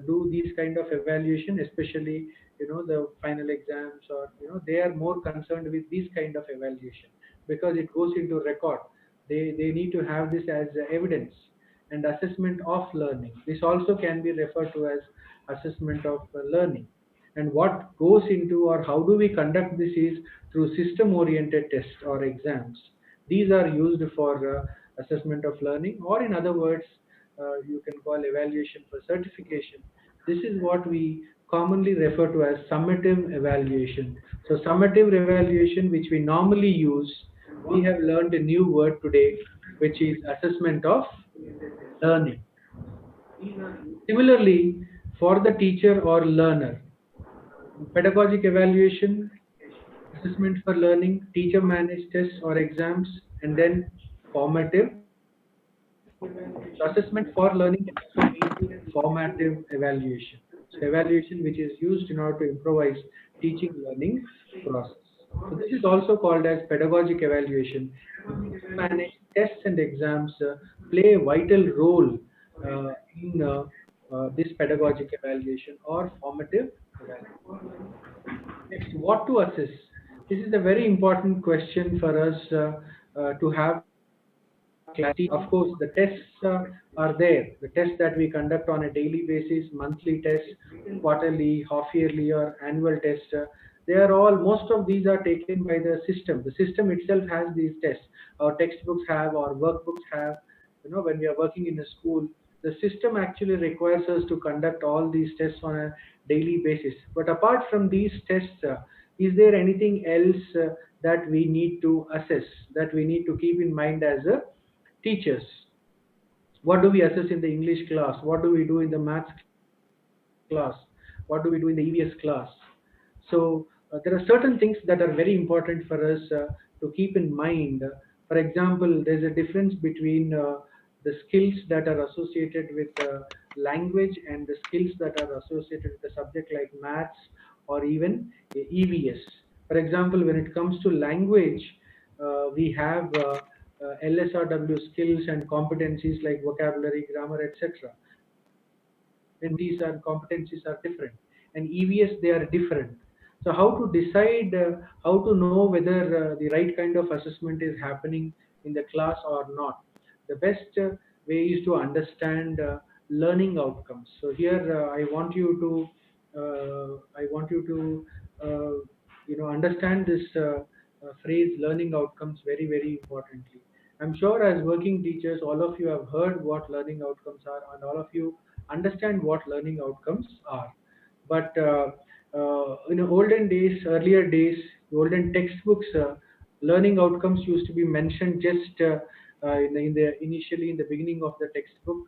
do these kind of evaluation, especially the final exams, or they are more concerned with this kind of evaluation because it goes into record. They need to have this as evidence. And assessment of learning, this also can be referred to as assessment of learning. And what goes into, or how do we conduct this, is through system oriented tests or exams. These are used for assessment of learning, or in other words, you can call evaluation for certification. This is what we commonly refer to as summative evaluation. So summative evaluation, which we normally use, we have learned a new word today, which is assessment of learning. Similarly, for the teacher or learner, pedagogic evaluation, assessment for learning, teacher managed tests or exams, and then formative. So assessment for learning can also mean formative evaluation. So evaluation which is used in order to improvise teaching learning process. So this is also called as pedagogic evaluation. Managed tests and exams play a vital role in this pedagogic evaluation or formative evaluation. Next, what to assess? This is a very important question for us to have clarity. Of course, the tests are there. The tests that we conduct on a daily basis, monthly tests, quarterly, half yearly, or annual tests, they are all, most of these are taken by the system. The system itself has these tests. Our textbooks have, our workbooks have. When we are working in a school, the system actually requires us to conduct all these tests on a daily basis. But apart from these tests, is there anything else that we need to assess, that we need to keep in mind as a teachers? What do we assess in the English class? What do we do in the maths class? What do we do in the EVS class? So there are certain things that are very important for us to keep in mind. For example, there's a difference between the skills that are associated with language and the skills that are associated with a subject like maths or even EVS. For example, when it comes to language, we have LSRW skills and competencies like vocabulary, grammar, etc. And these are competencies are different. And EVS, they are different. So how to decide, how to know whether the right kind of assessment is happening in the class or not? The best way is to understand learning outcomes. So here I want you to understand this phrase learning outcomes very, very importantly. I'm sure as working teachers, all of you have heard what learning outcomes are, and all of you understand what learning outcomes are. But in olden days, earlier days, olden textbooks, learning outcomes used to be mentioned just in the initially in the beginning of the textbook,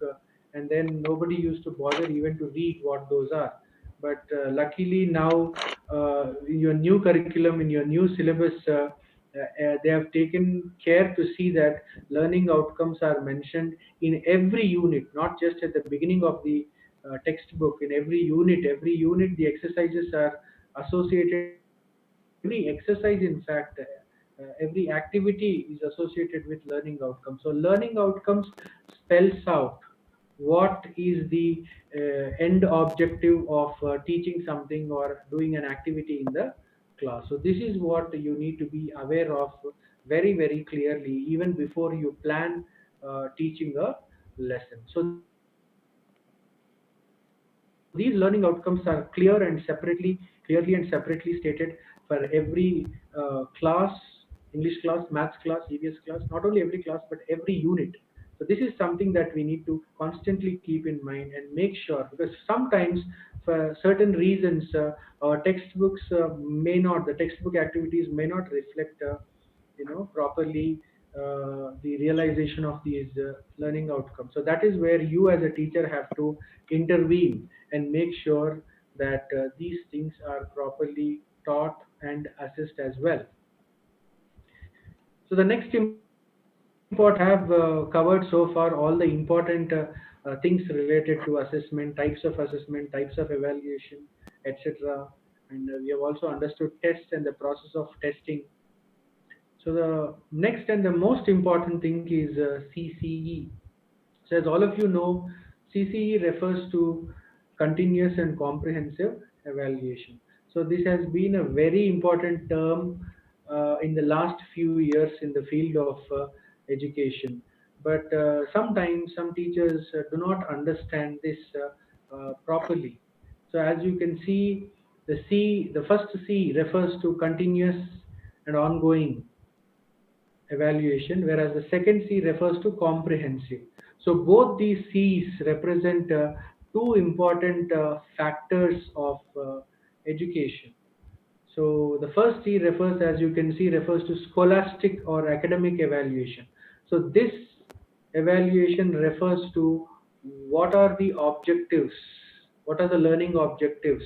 and then nobody used to bother even to read what those are. But luckily now, in your new curriculum, in your new syllabus, they have taken care to see that learning outcomes are mentioned in every unit, not just at the beginning of the textbook. In every unit, the exercises are associated. Every exercise, in fact, every activity is associated with learning outcomes. So learning outcomes spells out what is the end objective of teaching something or doing an activity in the class. So this is what you need to be aware of very, very clearly, even before you plan teaching a lesson. So these learning outcomes are clearly and separately stated for every class, English class, maths class, EVS class, not only every class, but every unit. So this is something that we need to constantly keep in mind and make sure, because sometimes for certain reasons our textbooks the textbook activities may not reflect properly the realization of these learning outcomes. So that is where you as a teacher have to intervene and make sure that these things are properly taught and assessed as well. So the next important have covered so far all the important things related to assessment, types of evaluation, etc. And we have also understood tests and the process of testing. So the next and the most important thing is CCE. So as all of you know, CCE refers to continuous and comprehensive evaluation. So this has been a very important term in the last few years in the field of education. But sometimes some teachers do not understand this properly. So as you can see, the first C refers to continuous and ongoing evaluation, whereas the second C refers to comprehensive. So both these C's represent two important factors of education. So the first C refers, as you can see, refers to scholastic or academic evaluation. So this evaluation refers to what are the objectives, what are the learning objectives.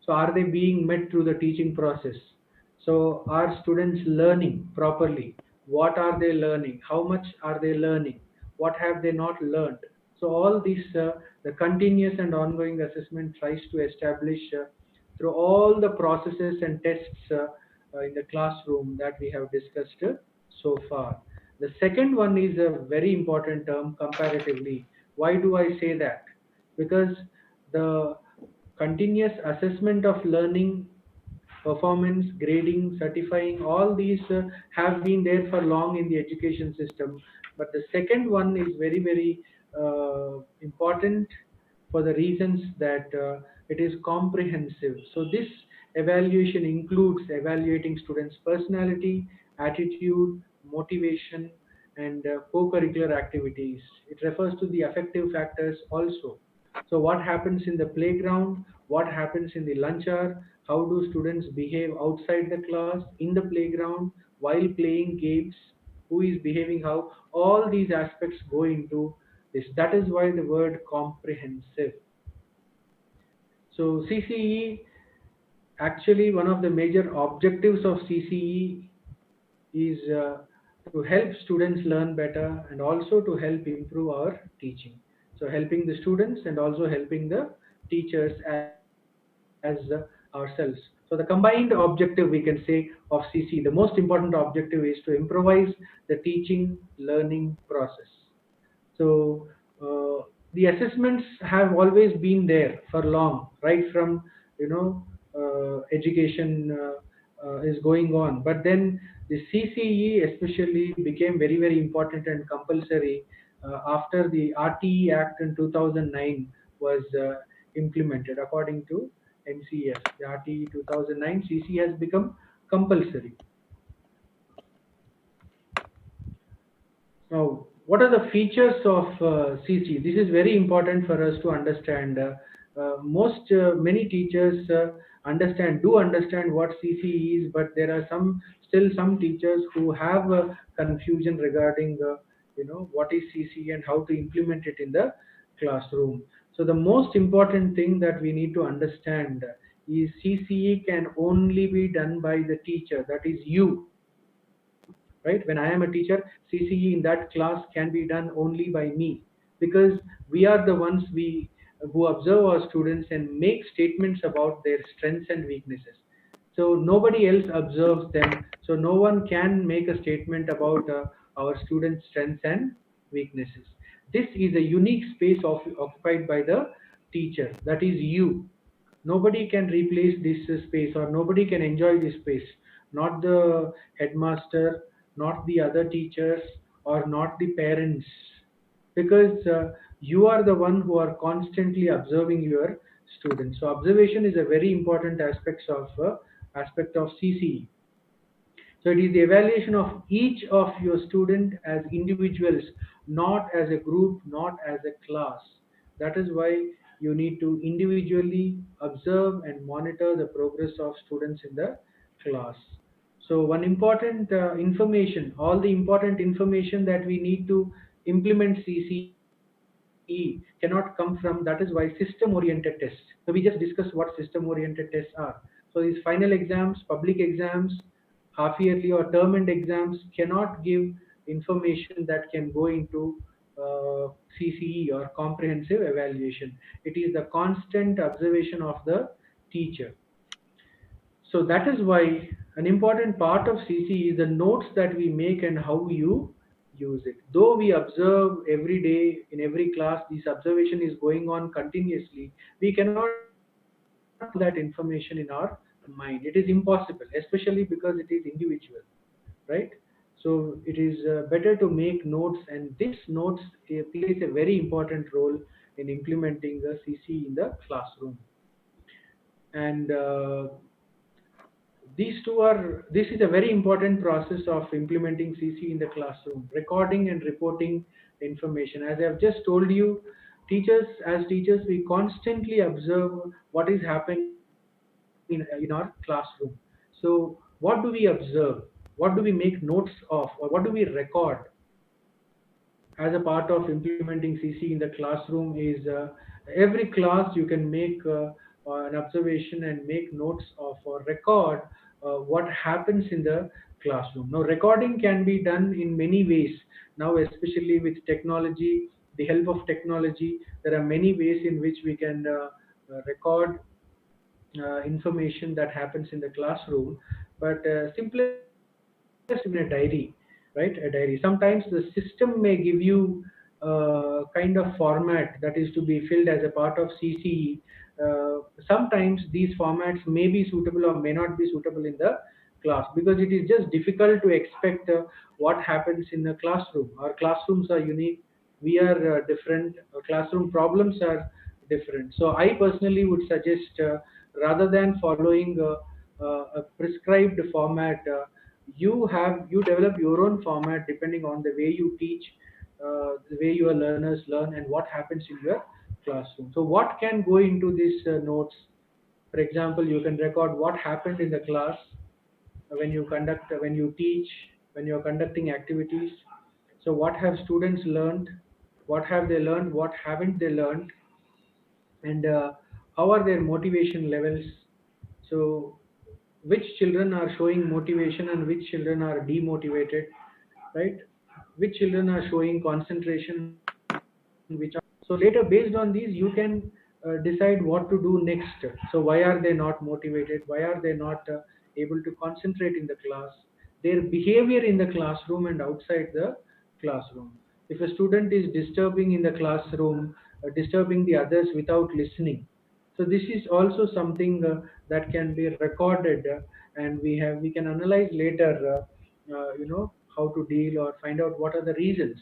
So are they being met through the teaching process? So are students learning properly? What are they learning? How much are they learning? What have they not learned? So all this, the continuous and ongoing assessment tries to establish through all the processes and tests in the classroom that we have discussed so far. The second one is a very important term comparatively. Why do I say that? Because the continuous assessment of learning, performance, grading, certifying, all these have been there for long in the education system. But the second one is very, very important for the reasons that it is comprehensive. So this evaluation includes evaluating students' personality, attitude, motivation, and co-curricular activities. It refers to the affective factors also. So what happens in the playground, what happens in the lunch hour, how do students behave outside the class, in the playground, while playing games, who is behaving how, all these aspects go into this. That is why the word comprehensive. So CCE, actually one of the major objectives of CCE is to help students learn better and also to help improve our teaching. So helping the students and also helping the teachers as ourselves. So the combined objective, we can say, of CC, the most important objective is to improvise the teaching learning process. So the assessments have always been there for long, right from education is going on. But then the CCE especially became very, very important and compulsory after the RTE Act in 2009 was implemented. According to NCS, the RTE 2009, CC has become compulsory. Now, what are the features of CC? This is very important for us to understand. Many teachers do understand what CC is, but there are still some teachers who have confusion regarding what is CC and how to implement it in the classroom. So the most important thing that we need to understand is CCE can only be done by the teacher, that is you, right? When I am a teacher, CCE in that class can be done only by me, because we are the ones who observe our students and make statements about their strengths and weaknesses. So nobody else observes them, so no one can make a statement about our students' strengths and weaknesses. This is a unique space occupied by the teacher, that is you. Nobody can replace this space, or nobody can enjoy this space, not the headmaster, not the other teachers, or not the parents, because you are the one who are constantly observing your students. So observation is a very important aspect of CCE. So it is the evaluation of each of your student as individuals, not as a group, not as a class. That is why you need to individually observe and monitor the progress of students in the class. So one important information, all the important information that we need to implement CCE cannot come from, that is why system oriented tests. So we just discussed what system oriented tests are. So these final exams, public exams, half yearly or term end exams cannot give information that can go into CCE or comprehensive evaluation. It is the constant observation of the teacher. So that is why an important part of CC is the notes that we make and how you use it. Though we observe every day in every class, this observation is going on continuously, we cannot put all that information in our mind. It is impossible, especially because it is individual, right? So it is better to make notes, and this notes plays a very important role in implementing the CC in the classroom. And this is a very important process of implementing CC in the classroom, recording and reporting information. As I have just told you, as teachers, we constantly observe what is happening in our classroom. So what do we observe? What do we make notes of? Or what do we record as a part of implementing CC in the classroom is every class you can make an observation and make notes of or record what happens in the classroom. Now, recording can be done in many ways. Now, especially with technology, the help of technology, there are many ways in which we can record information that happens in the classroom. But simplest in a diary, right? A diary. Sometimes the system may give you kind of format that is to be filled as a part of CCE. Sometimes these formats may be suitable or may not be suitable in the class, because it is just difficult to expect what happens in the classroom. Our classrooms are unique. We are different. Our classroom problems are different. So I personally would suggest, rather than following a prescribed format, you develop your own format depending on the way you teach, the way your learners learn, and what happens in your classroom. So what can go into these notes? For example, you can record what happened in the class when you teach, when you are conducting activities. So what have students learned? What have they learned? What haven't they learned? And how are their motivation levels? So which children are showing motivation and which children are demotivated, right? Which children are showing concentration, which are. So later, based on these, you can decide what to do next. So why are they not motivated? Why are they not able to concentrate in the class? Their behavior in the classroom and outside the classroom. If a student is disturbing in the classroom, disturbing the others without listening, so this is also something that can be recorded, and we can analyze later, how to deal or find out what are the reasons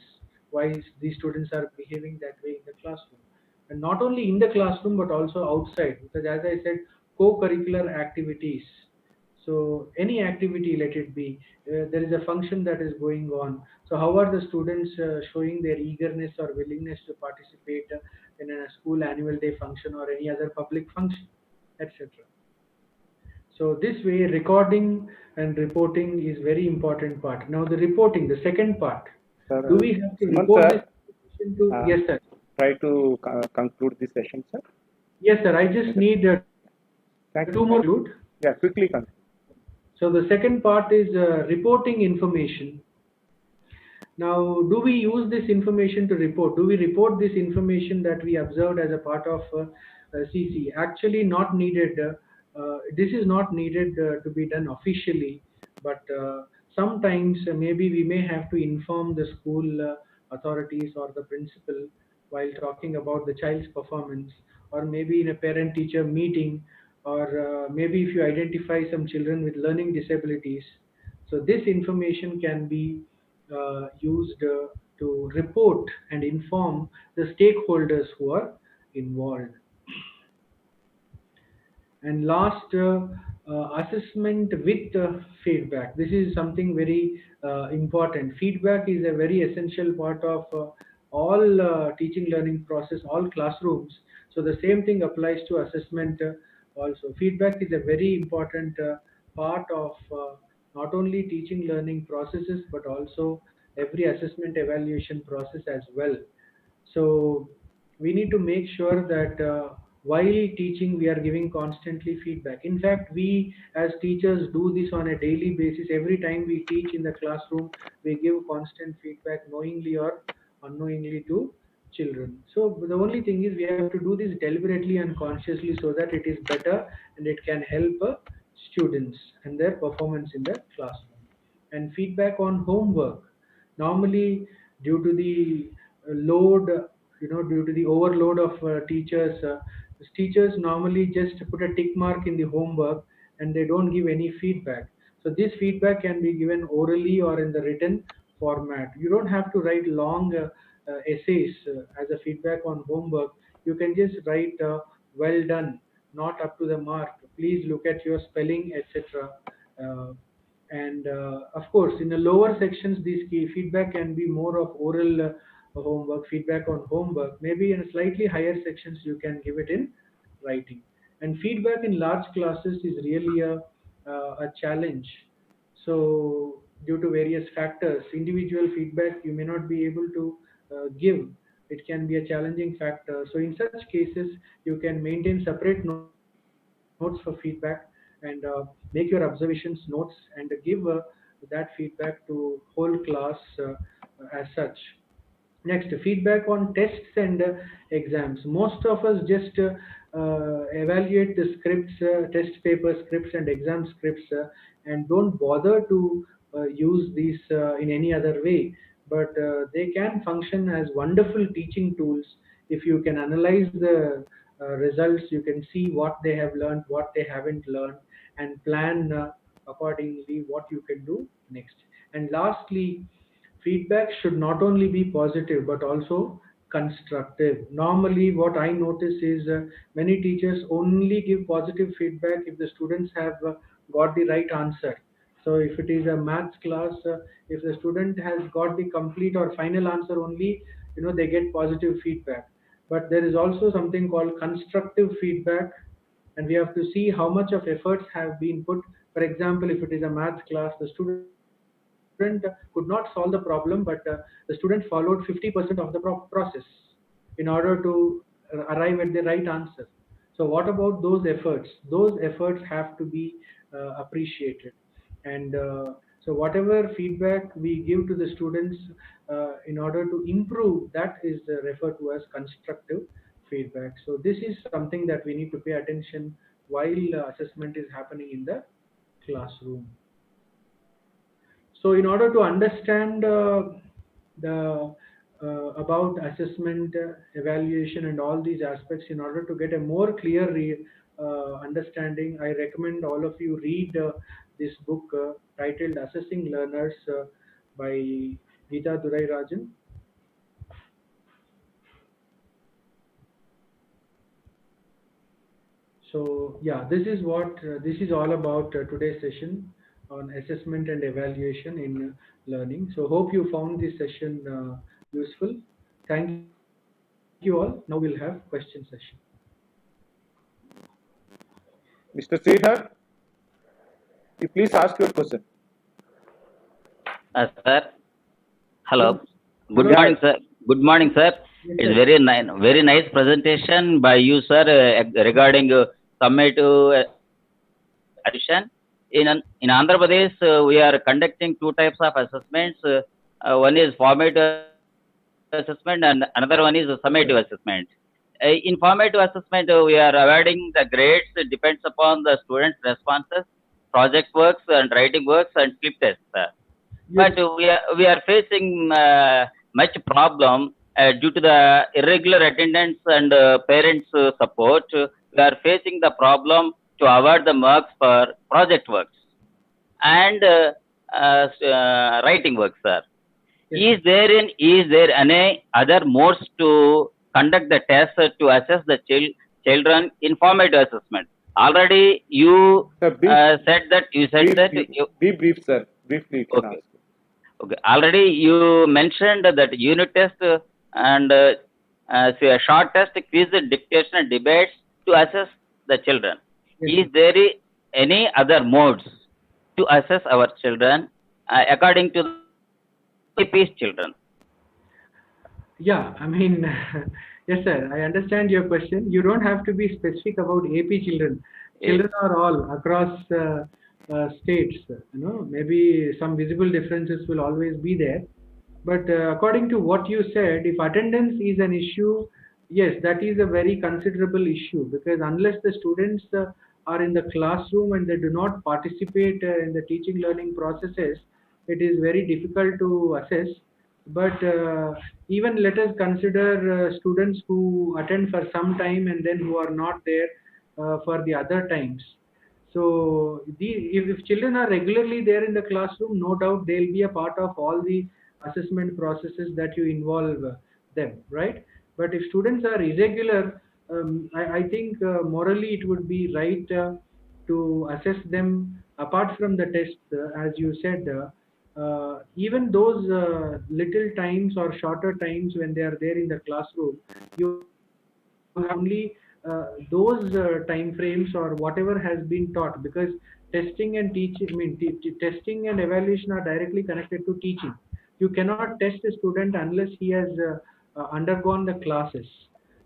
why these students are behaving that way in the classroom. And not only in the classroom but also outside, because as I said, co-curricular activities. So any activity, let it be, there is a function that is going on. So how are the students showing their eagerness or willingness to participate in a school annual day function or any other public function, etc. So this way, recording and reporting is very important part. Now the reporting, the second part. Sir, Do we have to Suman report sir, this information to? Yes, sir. try to conclude this session, sir. Yes, sir. I just need Thank you, two more. sir. Yeah, quickly conclude. So the second part is reporting information. Now, do we use this information to report? Do we report this information that we observed as a part of CC? Actually, not needed. This is not needed to be done officially, but sometimes maybe we may have to inform the school authorities or the principal while talking about the child's performance, or maybe in a parent-teacher meeting, or maybe if you identify some children with learning disabilities. So this information can be used to report and inform the stakeholders who are involved. And last, assessment with feedback. This is something very important. Feedback is a very essential part of all teaching learning process, all classrooms. So the same thing applies to assessment also. Feedback is a very important part of not only teaching learning processes but also every assessment evaluation process as well. So we need to make sure that while teaching, we are giving constantly feedback. In fact, we as teachers do this on a daily basis. Every time we teach in the classroom, we give constant feedback, knowingly or unknowingly, to children. So the only thing is we have to do this deliberately and consciously so that it is better and it can help students and their performance in the classroom. And feedback on homework. Normally, due to the load, due to the overload of teachers normally just put a tick mark in the homework and they don't give any feedback. So this feedback can be given orally or in the written format. You don't have to write long essays as a feedback on homework. You can just write well done, not up to the mark, please look at your spelling, etc. And of course, in the lower sections, these key feedback can be more of oral homework, feedback on homework. Maybe in slightly higher sections, you can give it in writing. And feedback in large classes is really a challenge. So, due to various factors, individual feedback you may not be able to give. It can be a challenging factor. So, in such cases, you can maintain separate notes for feedback and make your observations notes and give that feedback to whole class as such. Next, feedback on tests and exams. Most of us just evaluate the scripts, test paper scripts and exam scripts, and don't bother to use these in any other way. But they can function as wonderful teaching tools. If you can analyze the results, you can see what they have learned, what they haven't learned, and plan accordingly what you can do next. And lastly, feedback should not only be positive but also constructive. Normally, what I notice is many teachers only give positive feedback if the students have got the right answer. So, if it is a maths class, if the student has got the complete or final answer only, they get positive feedback. But there is also something called constructive feedback, and we have to see how much of efforts have been put. For example, if it is a maths class, the student could not solve the problem, but the student followed 50% of the process in order to arrive at the right answer. So what about those efforts? Those efforts have to be appreciated. And so whatever feedback we give to the students in order to improve, that is referred to as constructive feedback. So this is something that we need to pay attention while assessment is happening in the classroom. So in order to understand the about assessment, evaluation, and all these aspects, in order to get a more clear understanding, I recommend all of you read this book titled "Assessing Learners" by Geeta Durai Rajan. So yeah, this is what this is all about today's session on assessment and evaluation in learning. So hope you found this session useful. Thank you all. Now we'll have question session. Mr. Sridhar, you please ask your question. Sir, hello. Hello. Good morning, sir. Good morning, sir. Yes, It's sir. very nice presentation by you, sir, regarding summative addition. In Andhra Pradesh, we are conducting two types of assessments. One is formative assessment and another one is summative assessment. In formative assessment, we are awarding the grades. It depends upon the students' responses, project works and writing works and flip tests, sir. Yes. But we are facing much problem due to the irregular attendance and parents support. We are facing the problem to award the marks for project works and writing works, sir. Yes. Is there any other modes to conduct the test to assess the children in formative assessment? Already you Sir, said that be brief, sir. Briefly, you can okay. ask. Okay. Already you mentioned that unit test and say a short test, quiz, dictation, and debates to assess the children. Yes, Is sir. there any other modes to assess our children according to the AP's children? Yeah, I mean, yes, sir. I understand your question. You don't have to be specific about AP children. Yes. Children are all across states. Maybe some visible differences will always be there. But according to what you said, if attendance is an issue, yes, that is a very considerable issue because unless the students are in the classroom and they do not participate in the teaching learning processes, it is very difficult to assess. But even let us consider students who attend for some time and then who are not there for the other times. So if children are regularly there in the classroom, no doubt they'll be a part of all the assessment processes that you involve them, right? But if students are irregular, I think morally it would be right to assess them apart from the test, as you said. Even those little times or shorter times when they are there in the classroom, you have only those time frames or whatever has been taught because testing and teaching, I mean, testing and evaluation are directly connected to teaching. You cannot test a student unless he has undergone the classes.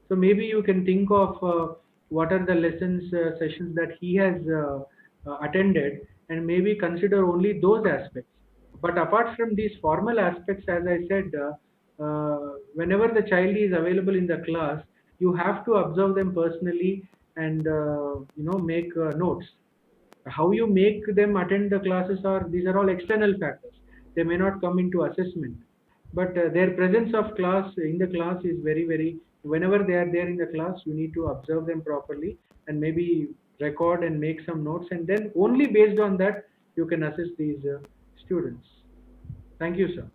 So maybe you can think of what are the lessons sessions that he has attended and maybe consider only those aspects. But apart from these formal aspects, as I said, whenever the child is available in the class, you have to observe them personally and make notes. How you make them attend the classes are these are all external factors. They may not come into assessment, but their presence of class in the class is very. Whenever they are there in the class, you need to observe them properly and maybe record and make some notes, and then only based on that you can assess these students. Thank you, sir.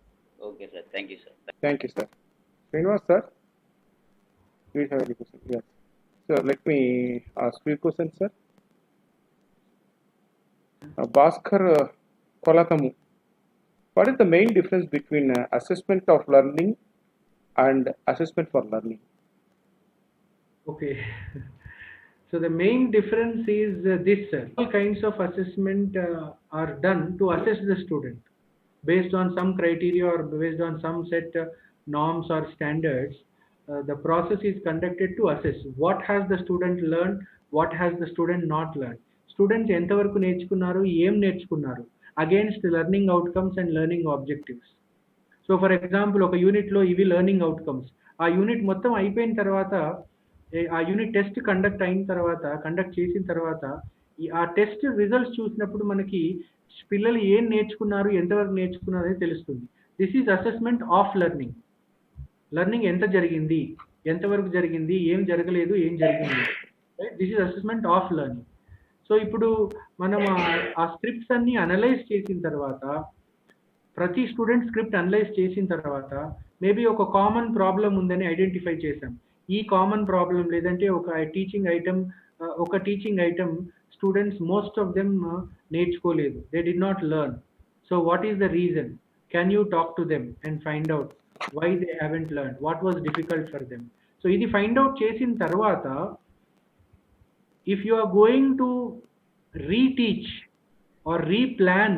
Okay, sir. Thank you, sir. Thank you, sir. Srinivas, sir, do you have any question? Yes. Sir, let me ask you a question, sir. Bhaskar Kolatamu, what is the main difference between assessment of learning and assessment for learning? Okay. So the main difference is this, sir. All kinds of assessment are done to assess the student based on some criteria or based on some set norms or standards. The process is conducted to assess what has the student learned, what has the student not learned. Students ఎంతవరకు నేర్చుకున్నారు, ఏం నేర్చుకున్నారు against learning outcomes and learning objectives. So for example ఒక యూనిట్లో ఇవి learning outcomes. ఆ unit మొత్తం అయిపోయిన తర్వాత ఆ యూనిట్ టెస్ట్ కండక్ట్ చేసిన తర్వాత ఆ టెస్ట్ రిజల్ట్స్ చూసినప్పుడు మనకి పిల్లలు ఏం నేర్చుకున్నారు, ఎంతవరకు నేర్చుకున్నారు అనేది తెలుస్తుంది. This is assessment of learning. Learning ఎంత జరిగింది, ఎంతవరకు జరిగింది, ఏం జరగలేదు, ఏం జరిగింది. This is assessment of learning. So ఇప్పుడు మనం ఆ స్క్రిప్ట్స్ అన్ని అనలైజ్ చేసిన తర్వాత ప్రతి స్టూడెంట్ స్క్రిప్ట్ అనలైజ్ చేసిన తర్వాత మేబీ ఒక కామన్ ప్రాబ్లం ఉందని ఐడెంటిఫై చేసాం. ఈ కామన్ ప్రాబ్లం లేదంటే ఒక teaching item students most of them నేర్చుకోలేదు, they did not learn. So what is the reason? Can you talk to them and find out why they haven't learn, what was difficult for them. So ఇది find out చేసిన తర్వాత if you are going to reteach or replan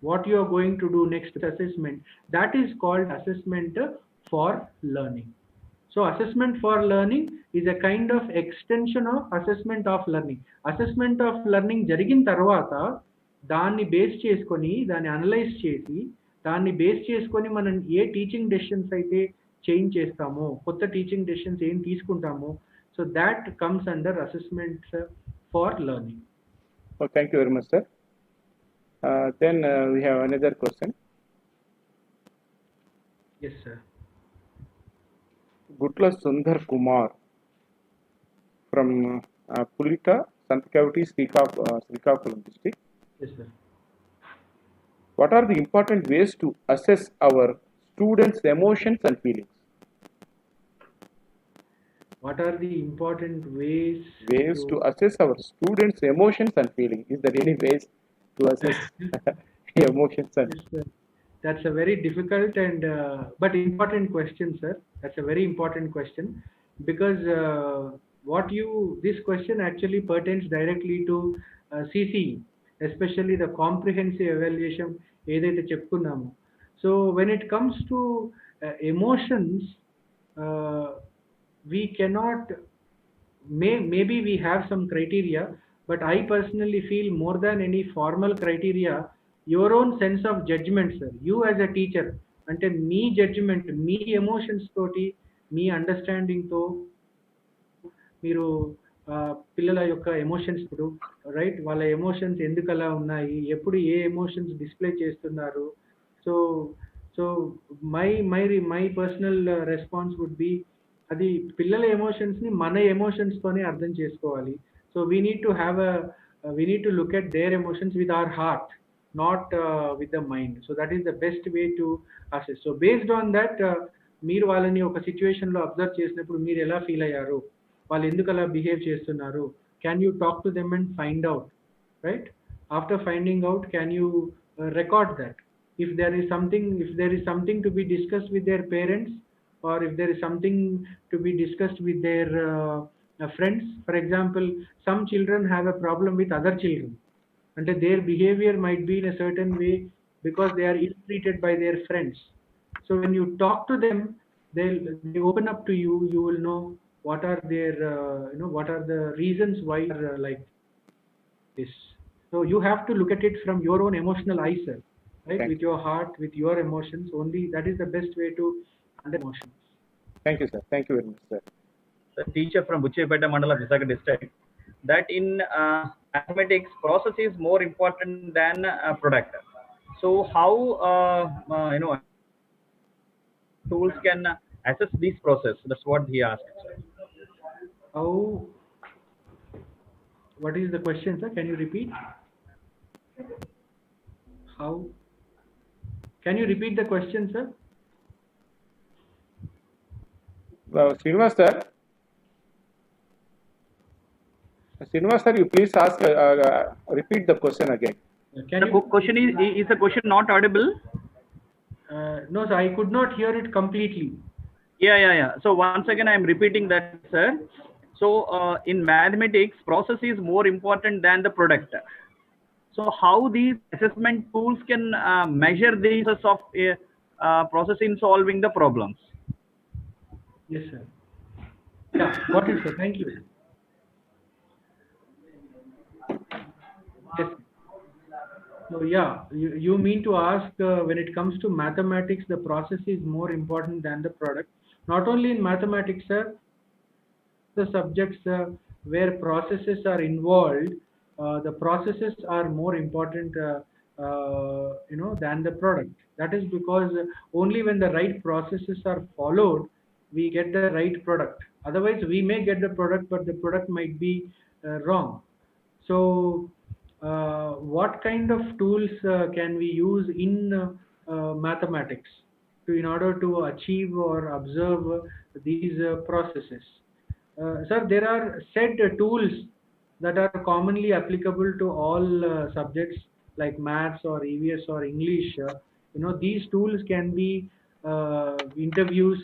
what you are going to do next assessment, that is called assessment for learning. So assessment for learning is a kind of extension of assessment of learning. Assessment of learning జరిగిన తర్వాత దాన్ని base చేసుకొని దాన్ని analyse చేసి దాన్ని base చేసుకొని మనం ఏ teaching decisions అయితే చేంజ్ చేస్తామో, కొత్త టీచింగ్ డెసిషన్స్ ఏం తీసుకుంటామో, so that comes under assessment for learning. Oh, thank you very much, sir. Then we have another question. Yes, sir. Gutla Sundar Kumar from Pulita, Santa Cavity, Srikakulam district. Yes, sir. What are the important ways to assess our students' emotions and feelings? what are the important ways to assess our students' emotions and feelings? Is there any ways to assess emotions and? Yes, sir. That's a very difficult and but important question, sir. That's a very important question because this question actually pertains directly to CCE, especially the comprehensive evaluation ఏదైతే చెప్పుకున్నామో. So when it comes to emotions, uh, we cannot maybe we have some criteria, but I personally feel more than any formal criteria, your own sense of judgment, sir. You as a teacher, అంటే మీ judgement మీ emotions తోటి మీ understanding తో మీరు పిల్లల యొక్క emotions ఇప్పుడు right వాళ్ళ emotions ఎందుకు అలా ఉన్నాయి, ఎప్పుడు ఏ ఎమోషన్స్ డిస్ప్లే చేస్తున్నారు. So so my personal response would be, అది పిల్లల ఎమోషన్స్ ని మన ఎమోషన్స్ తోనే అర్థం చేసుకోవాలి. So we need to look at their emotions with our heart, not with the mind. So that is the best way to assess. So based on that మీరు వాళ్ళని ఒక సిచ్యువేషన్ లో అబ్జర్వ్ చేసినప్పుడు మీరు ఎలా ఫీల్ అయ్యారు, వాళ్ళు ఎందుకు అలా బిహేవ్ చేస్తున్నారు, can you talk to them and find out, right? After finding out can you record that. If there is something to be discussed with their parents, or if there is something to be discussed with their friends. For example, some children have a problem with other children, and their behavior might be in a certain way because they are ill-treated by their friends. So when you talk to them, they open up to you. You will know what are their what are the reasons why they are like this. So you have to look at it from your own emotional eyes, sir, right? With your heart, with your emotions. Only that is the best way to understand emotions. Thank you, sir. Thank you very much, sir. The teacher from Buchepeta Mandala, Visaga district, that in mathematics, process is more important than product. So how tools can assess this process? That's what he asked. How? What is the question, sir? Can you repeat? How? Can you repeat the question, sir? Srinivas sir, you please ask, repeat the question again. Question is the question not audible? No, sir, I could not hear it completely. Yeah. So once again, I am repeating that, sir. So in mathematics, process is more important than the product. So how these assessment tools can measure the process of process in solving the problems? Yes, sir. Yeah, got it, sir. Thank you. Yes. So yeah, you mean to ask when it comes to mathematics, the process is more important than the product. Not only in mathematics, sir, the subjects where processes are involved, the processes are more important than the product. That is because only when the right processes are followed, we get the right product. Otherwise we may get the product, but the product might be wrong. So what kind of tools can we use in mathematics in order to achieve or observe these processes? Sir, there are set tools that are commonly applicable to all subjects like maths or EVS or English. These tools can be interviews,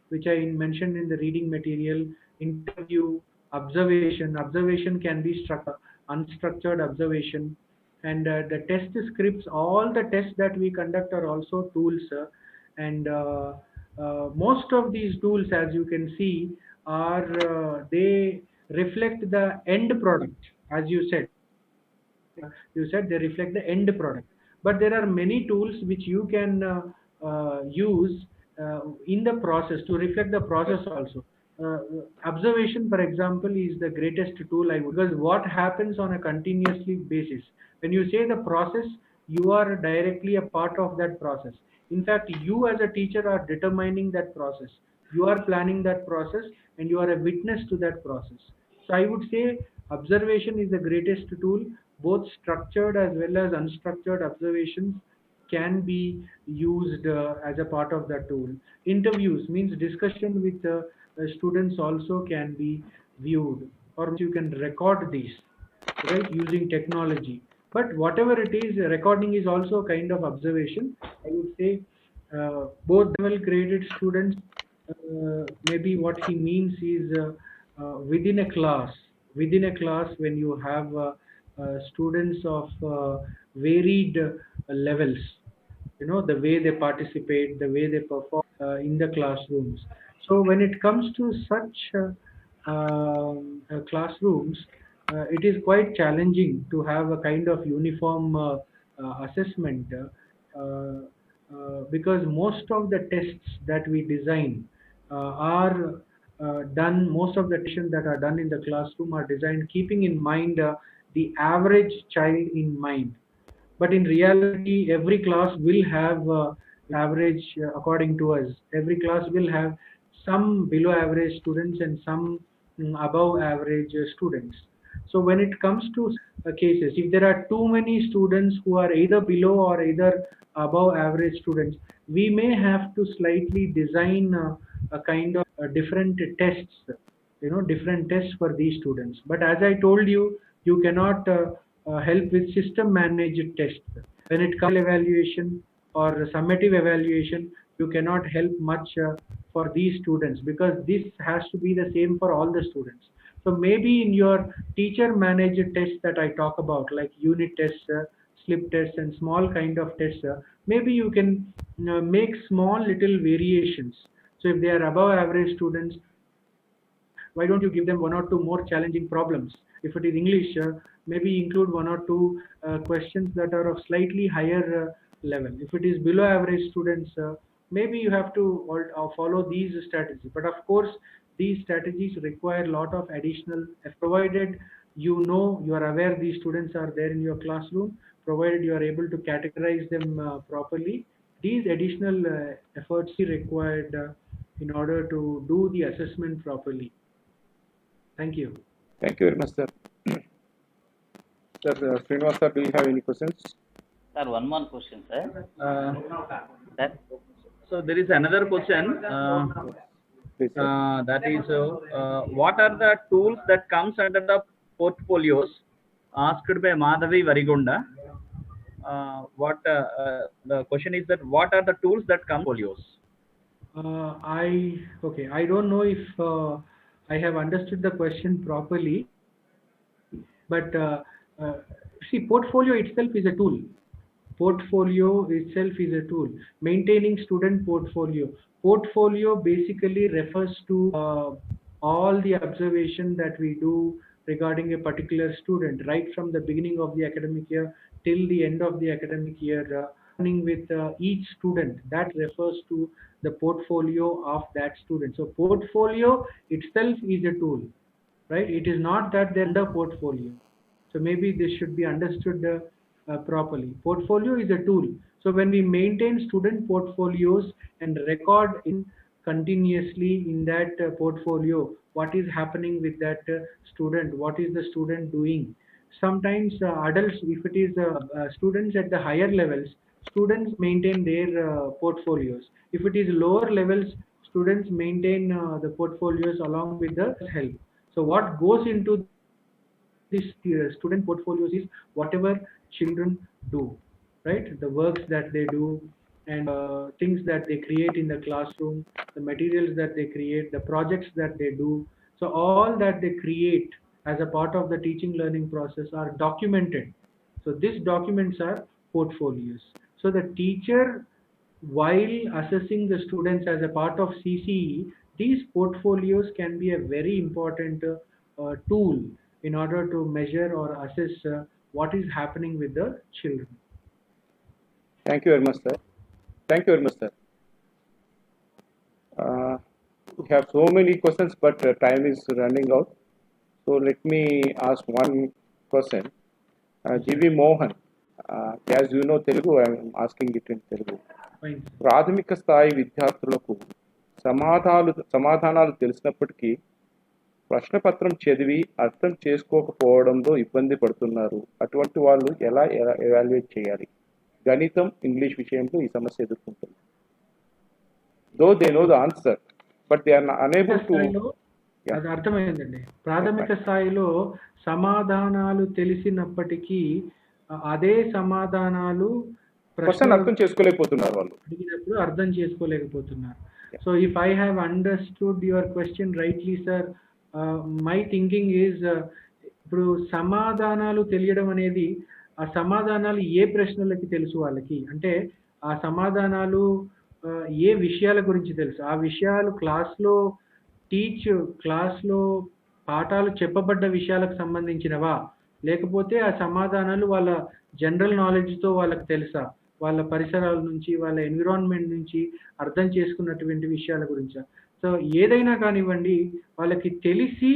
which I mentioned in the reading material. Interview, observation can be unstructured observation, and the test scripts. All the tests that we conduct are also tools, and most of these tools, as you can see, are they reflect the end product. As you said they reflect the end product, but there are many tools which you can use in the process to reflect the process also. Observation, for example, is the greatest tool because what happens on a continuously basis, when you say the process, you are directly a part of that process. In fact, you as a teacher are determining that process, you are planning that process, and you are a witness to that process. So I would say observation is the greatest tool. Both structured as well as unstructured observations can be used as a part of that tool. Interviews means discussion with students also can be viewed, or you can record these, right, using technology. But whatever it is, recording is also a kind of observation. I would say both well graded students, maybe what he means is within a class, when you have students of varied levels, the way they participate, the way they perform in the classrooms. So when it comes to such classrooms, it is quite challenging to have a kind of uniform assessment, because most of the tests that we design are done, most of the tests that are done in the classroom are designed keeping in mind the average child in mind. But in reality, every class will have average, according to us, every class will have some below average students and some above average students. So when it comes to cases, if there are too many students who are either below or either above average students, we may have to slightly design a kind of different tests, different tests for these students. But as I told you, you cannot help with system managed tests. When it comes to evaluation or summative evaluation, you cannot help much for these students, because this has to be the same for all the students. So maybe in your teacher managed tests that I talk about, like unit tests, slip tests, and small kind of tests, maybe you can make small little variations. So if they are above average students, why don't you give them one or two more challenging problems? If it is English, maybe include one or two questions that are of slightly higher level. If it is below average students, maybe you have to follow these strategies. But of course, these strategies require a lot of additional, provided you are aware these students are there in your classroom, provided you are able to categorize them properly. These additional efforts are required in order to do the assessment properly. Thank you. Thank you very much, sir. Sir, Srinivas sir, do you have any questions? Sir, one more question, sir. That So there is another question. Please, sir. That is, what are the tools that comes under the portfolios? Asked by Madhavi Varigunda. The question is that what are the tools that come portfolios? I don't know if I have understood the question properly, but see, portfolio itself is a tool. Portfolio itself is a tool. Maintaining student portfolio. Portfolio basically refers to all the observation that we do regarding a particular student, right from the beginning of the academic year till the end of the academic year, with each student. That refers to the portfolio of that student. So portfolio itself is a tool, right? It is not that they're the portfolio. So maybe this should be understood properly. Portfolio is a tool. So when we maintain student portfolios and record in continuously in that portfolio, what is happening with that student, what is the student doing. Sometimes adults, if it is students at the higher levels, students maintain their portfolios. If it is lower levels, students maintain the portfolios along with the help. So what goes into this student portfolios is whatever children do, right? The works that they do, and things that they create in the classroom, the materials that they create, the projects that they do. So all that they create as a part of the teaching learning process are documented. So these documents are portfolios. So the teacher, while assessing the students as a part of CCE, these portfolios can be a very important tool in order to measure or assess what is happening with the children. Thank you very much, sir. Thank you very much, sir. We have so many questions, but time is running out. So let me ask one question. GV Mohan, as you know Telugu, I am asking it in Telugu. Fine. ప్రాథమిక స్థాయి విద్యార్థులకు సమాధానాలు తెలిసినప్పటికీ ప్రశ్నపత్రం చదివి అర్థం చేసుకోకపోవడంలో ఇబ్బంది పడుతున్నారు. అటువంటి వాళ్ళు ఎలా ఎవాల్యుయేట్ చేయాలి? గణితం, ఇంగ్లీష్ విషయంలో ఈ సమస్య ఎదుర్కొంటుంది. Though they know the answer, but they are unable to. అది అర్థమైందండి. ప్రాథమిక స్థాయిలో సమాధానాలు తెలిసినప్పటికీ అదే సమాధానాలు క్వశ్చన్ అర్థం చేసుకోలేకపోతున్నారు వాళ్ళు, అడిగినప్పుడు అర్థం చేసుకోలేకపోతున్నారు. So if I have understood your question rightly sir, my thinking is, ఇప్పుడు సమాధానాలు తెలియడం అనేది ఆ సమాధానాలు ఏ ప్రశ్నలకి తెలుసు వాళ్ళకి, అంటే ఆ సమాధానాలు ఏ విషయాల గురించి తెలుసు, ఆ విషయాలు క్లాస్లో పాఠాలు చెప్పబడ్డ విషయాలకు సంబంధించినవా, లేకపోతే ఆ సమాధానాలు వాళ్ళ జనరల్ నాలెడ్జ్తో వాళ్ళకి తెలుసా, వాళ్ళ పరిసరాల నుంచి వాళ్ళ ఎన్విరాన్మెంట్ నుంచి అర్థం చేసుకున్నటువంటి విషయాల గురించా. సో ఏదైనా కానివ్వండి, వాళ్ళకి తెలిసి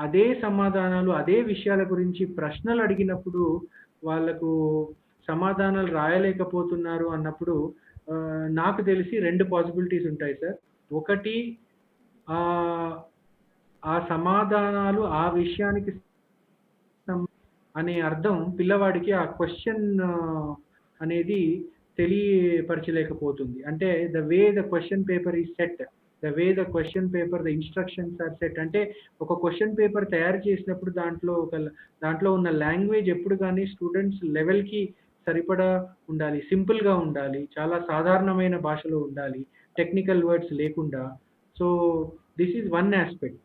అదే సమాధానాలు అదే విషయాల గురించి ప్రశ్నలు అడిగినప్పుడు వాళ్ళకు సమాధానాలు రాయలేకపోతున్నారు అన్నప్పుడు నాకు తెలిసి 2 పాసిబిలిటీస్ ఉంటాయి సార్. ఒకటి, ఆ సమాధానాలు ఆ విషయానికి అనే అర్థం పిల్లవాడికి ఆ క్వశ్చన్ అనేది తెలియపరచలేకపోతుంది. అంటే the way the question paper is set, the way the question paper, the instructions are set. అంటే ఒక క్వశ్చన్ పేపర్ తయారు చేసినప్పుడు దాంట్లో ఉన్న లాంగ్వేజ్ ఎప్పుడు కానీ స్టూడెంట్స్ లెవెల్కి సరిపడా ఉండాలి, సింపుల్గా ఉండాలి, చాలా సాధారణమైన భాషలో ఉండాలి, టెక్నికల్ వర్డ్స్ లేకుండా. So this is one aspect.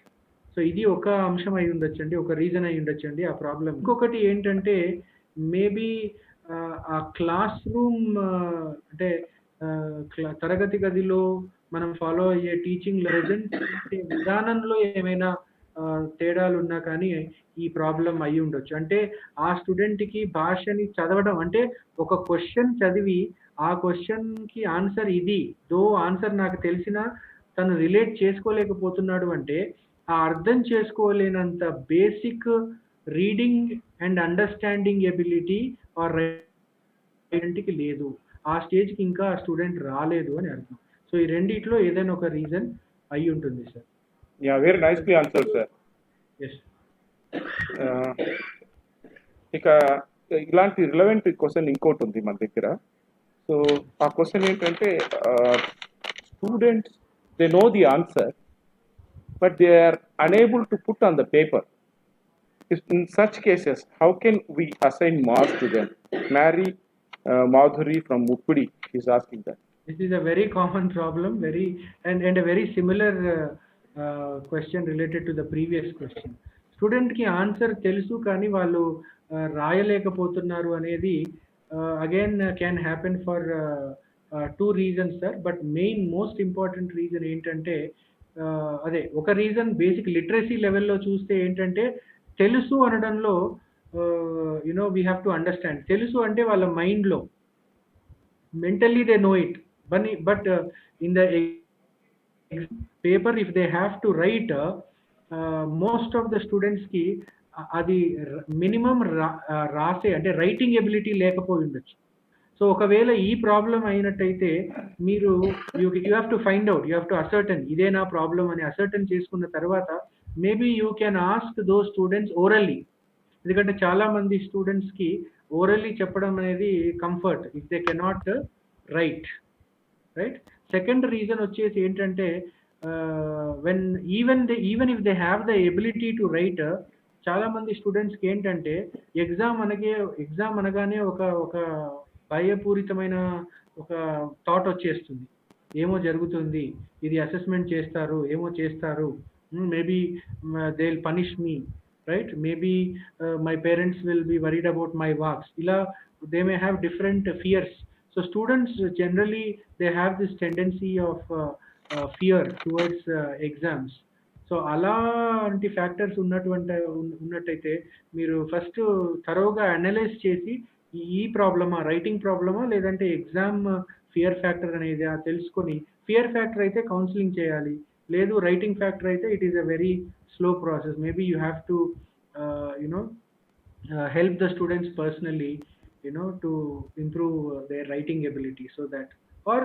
So ఇది ఒక అంశం అయి ఉండొచ్చండి, ఒక రీజన్ అయి ఉండొచ్చండి ఆ ప్రాబ్లం. ఇంకొకటి ఏంటంటే మేబీ ఆ క్లాస్ రూమ్, అంటే తరగతి గదిలో మనం ఫాలో అయ్యే టీచింగ్ విధానంలో ఏమైనా తేడాలు ఉన్నా కానీ ఈ ప్రాబ్లం అయి ఉండొచ్చు. అంటే ఆ స్టూడెంట్కి భాషని చదవడం, అంటే ఒక క్వశ్చన్ చదివి ఆ క్వశ్చన్కి ఆన్సర్ ఇది, దో ఆన్సర్ నాకు తెలిసినా తను రిలేట్ చేసుకోలేకపోతున్నాడు అంటే ఆ అర్థం చేసుకోలేనంత basic reading and understanding ability or రైటింగ్కి లేదు, ఆ స్టేజ్కి ఇంకా ఆ స్టూడెంట్ రాలేదు అని అర్థం. సో ఈ రెండిట్లో ఏదైనా ఒక రీజన్ అయి ఉంటుంది sir. Ya, very nicely answer sir. Yes. ఇక ఇలాంటి రిలవెంట్ క్వశ్చన్ ఇంకోటి ఉంది మన దగ్గర. సో ఆ క్వశ్చన్ ఏంటంటే, students they know the answer but they are unable to put on the paper. In such cases, how can we assign marks to them? Mary Madhuri from Muppudi is asking that. This is a very common problem, and a very similar question related to the previous question. Student ki answer telusu kani vallu rayalekapotunnaru anedi again can happen for 2 reasons sir, but most important reason ఏంటంటే అదే ఒక reason basic literacy లెవెల్లో చూస్తే ఏంటంటే తెలుసు అనడంలో we have to understand. తెలుసు అంటే వాళ్ళ మైండ్లో mentally they know it, but in the paper if they have to right, most of the స్టూడెంట్స్కి అది మినిమం రాసే అంటే రైటింగ్ ఎబిలిటీ లేకపోయి ఉండొచ్చు. సో ఒకవేళ ఈ ప్రాబ్లం అయినట్టయితే మీరు you have to find out, you have to ascertain ఇదే నా ప్రాబ్లం అని అసర్టన్ చేసుకున్న తర్వాత maybe you can ask those students orally, ఎందుకంటే చాలా మంది స్టూడెంట్స్కి ఓరల్లీ చెప్పడం అనేది comfort if they cannot write. Second reason వచ్చేసి ఏంటంటే when even if they have the ability to write, చాలా మంది స్టూడెంట్స్కి ఏంటంటే ఎగ్జామ్ అనగానే ఒక భయపూరితమైన ఒక థాట్ వచ్చేస్తుంది, ఏమో జరుగుతుంది, ఇది అసెస్మెంట్ చేస్తారు, ఏమో చేస్తారు, maybe they will punish me, right, maybe my parents will be worried about my marks, ఇలా they may have different fears. So students generally they have this tendency of fear towards exams. So అలాంటి factors ఉన్నట్టయితే మీరు first థరోగా analyse చేసి ఈ ప్రాబ్లమా, writing ప్రాబ్లమా, లేదంటే exam fear factor అనేది తెలుసుకొని, ఫియర్ ఫ్యాక్టర్ అయితే కౌన్సిలింగ్ చేయాలి, లేదు రైటింగ్ ఫ్యాక్టర్ అయితే it is a very slow process. Maybe you have to help the students personally, to improve their writing ability, so that or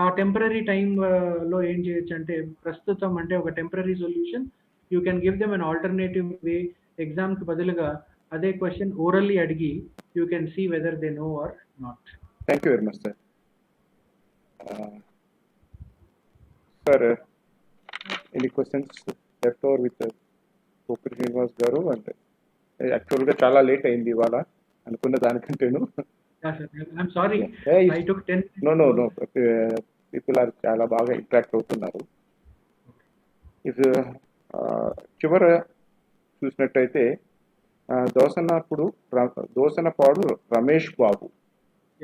ఆ temporary టైంలో ఏం చేయొచ్చు అంటే ప్రస్తుతం అంటే ఒక temporary solution, you can give them an alternative way. ఎగ్జామ్కి బదులుగా అదే క్వశ్చన్ ఓరల్లీ అడిగి you can see whether they know or not. Thank you very much sir. Sir any questions left over with Kopari Srinivas garu? అంటే యాక్చువల్గా చాలా లేట్ అయింది ఇవాళ అనుకున్న దానికంటేను. Yeah, sir. I'm sorry. I took 10 minutes. No. People are చాలా బాగా interact అవుతున్నారు. ఇది చివర చూసినట్టయితే దోసనపాడు రమేష్ బాబు,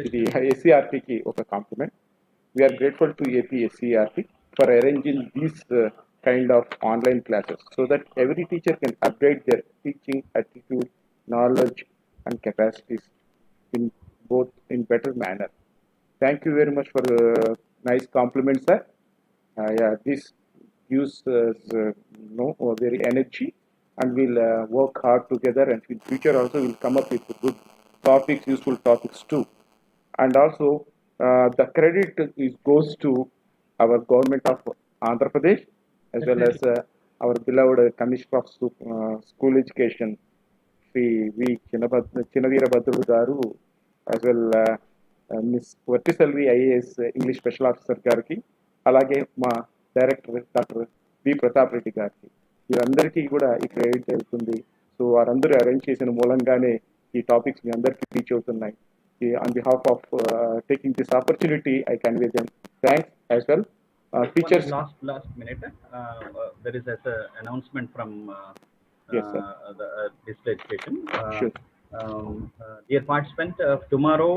ఇది ఎస్సీఆర్టీకి ఒక compliment. We are grateful to AP SCRT for arranging these kind of online classes so that every teacher can upgrade their teaching attitude, knowledge and capacities in better manner. Thank you very much for nice compliments, sir. Yeah, this gives us very energy, and we'll work hard together, and in future also we'll come up with good topics, useful topics too. And also the credit goes to our government of Andhra Pradesh, as well as our beloved Commissioner of School Education, Sri V. Chinnaveerabhadru Garu, as well Miss Vertisalvi IAS English Special Officer గారికి, అలాగే మా director doctor B Pratap Reddy garu, వీరందరికీ కూడా ఈ credit వెళ్తుంది. So వారందరూ arrange చేసిన మూలంగానే ఈ టాపిక్స్ మీ అందరికీ రీచ్ అవుతున్నాయి. On behalf of taking this opportunity, I convey them thanks as well. Teachers. Last minute. There is an announcement from yes, sir. The display education. Sure. Dear participant, tomorrow,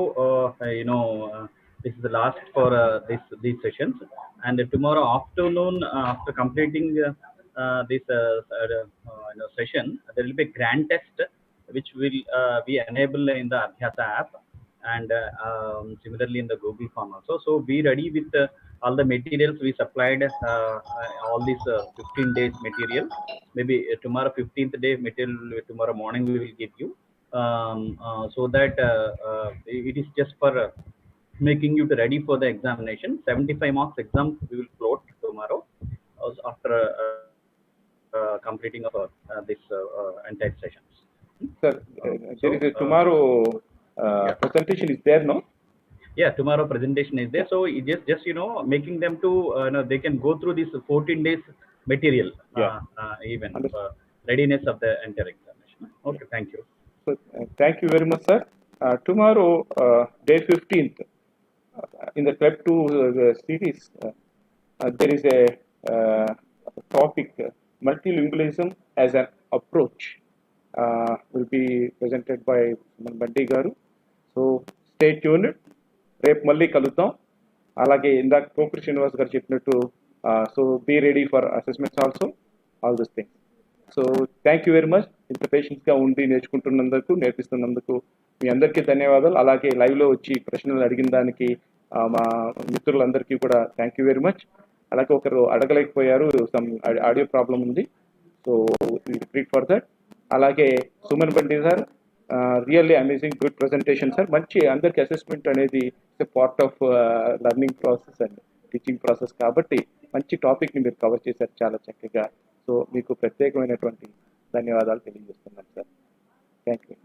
this is the last for these sessions, and tomorrow afternoon, after completing this session, there will be a grand test which will be enabled in the Abhyasa app, and similarly in the Google form also. So be ready with all the materials we supplied, all these 15 days material. Maybe tomorrow 15th day material, tomorrow morning we will give you, so that it is just for making you ready for the examination. 75 marks exam we will float tomorrow after completing of this entire sessions. Sir, there is a tomorrow presentation is there, no? Yeah, tomorrow presentation is there. So it just making them to they can go through this 14 days material, even readiness of the entire examination. Okay, thank you. So, thank you very much, sir. Tomorrow, day 15th, in the Clep 2 series, there is a topic, multilingualism as an approach, will be presented by Bandi garu. So stay tuned. రేపు మళ్ళీ కలుద్దాం. అలాగే ఇందాక కోపరి శ్రీనివాస్ గారు చెప్పినట్టు, so be ready for assessments also, all this things. So thank you very much. ఇంత పేషెన్స్గా ఉండి నేర్పిస్తున్నందుకు మీ అందరికీ ధన్యవాదాలు. అలాగే లైవ్లో వచ్చి ప్రశ్నలు అడిగిన దానికి మా మిత్రులందరికీ కూడా థ్యాంక్ యూ వెరీ మచ్. అలాగే ఒకరు అడగలేకపోయారు, సమ్ ఆడియో ప్రాబ్లం ఉంది, సో రిపీట్ ఫర్ దట్. అలాగే సుమన్ బండి sir, really amazing good presentation sir. మంచి అందరికి అసెస్మెంట్ అనేది part of learning process and teaching process కాబట్టి మంచి టాపిక్ని మీరు కవర్ చేశారు చాలా చక్కగా. సో మీకు ప్రత్యేకమైనటువంటి ధన్యవాదాలు తెలియజేస్తున్నాను సార్. Thank you.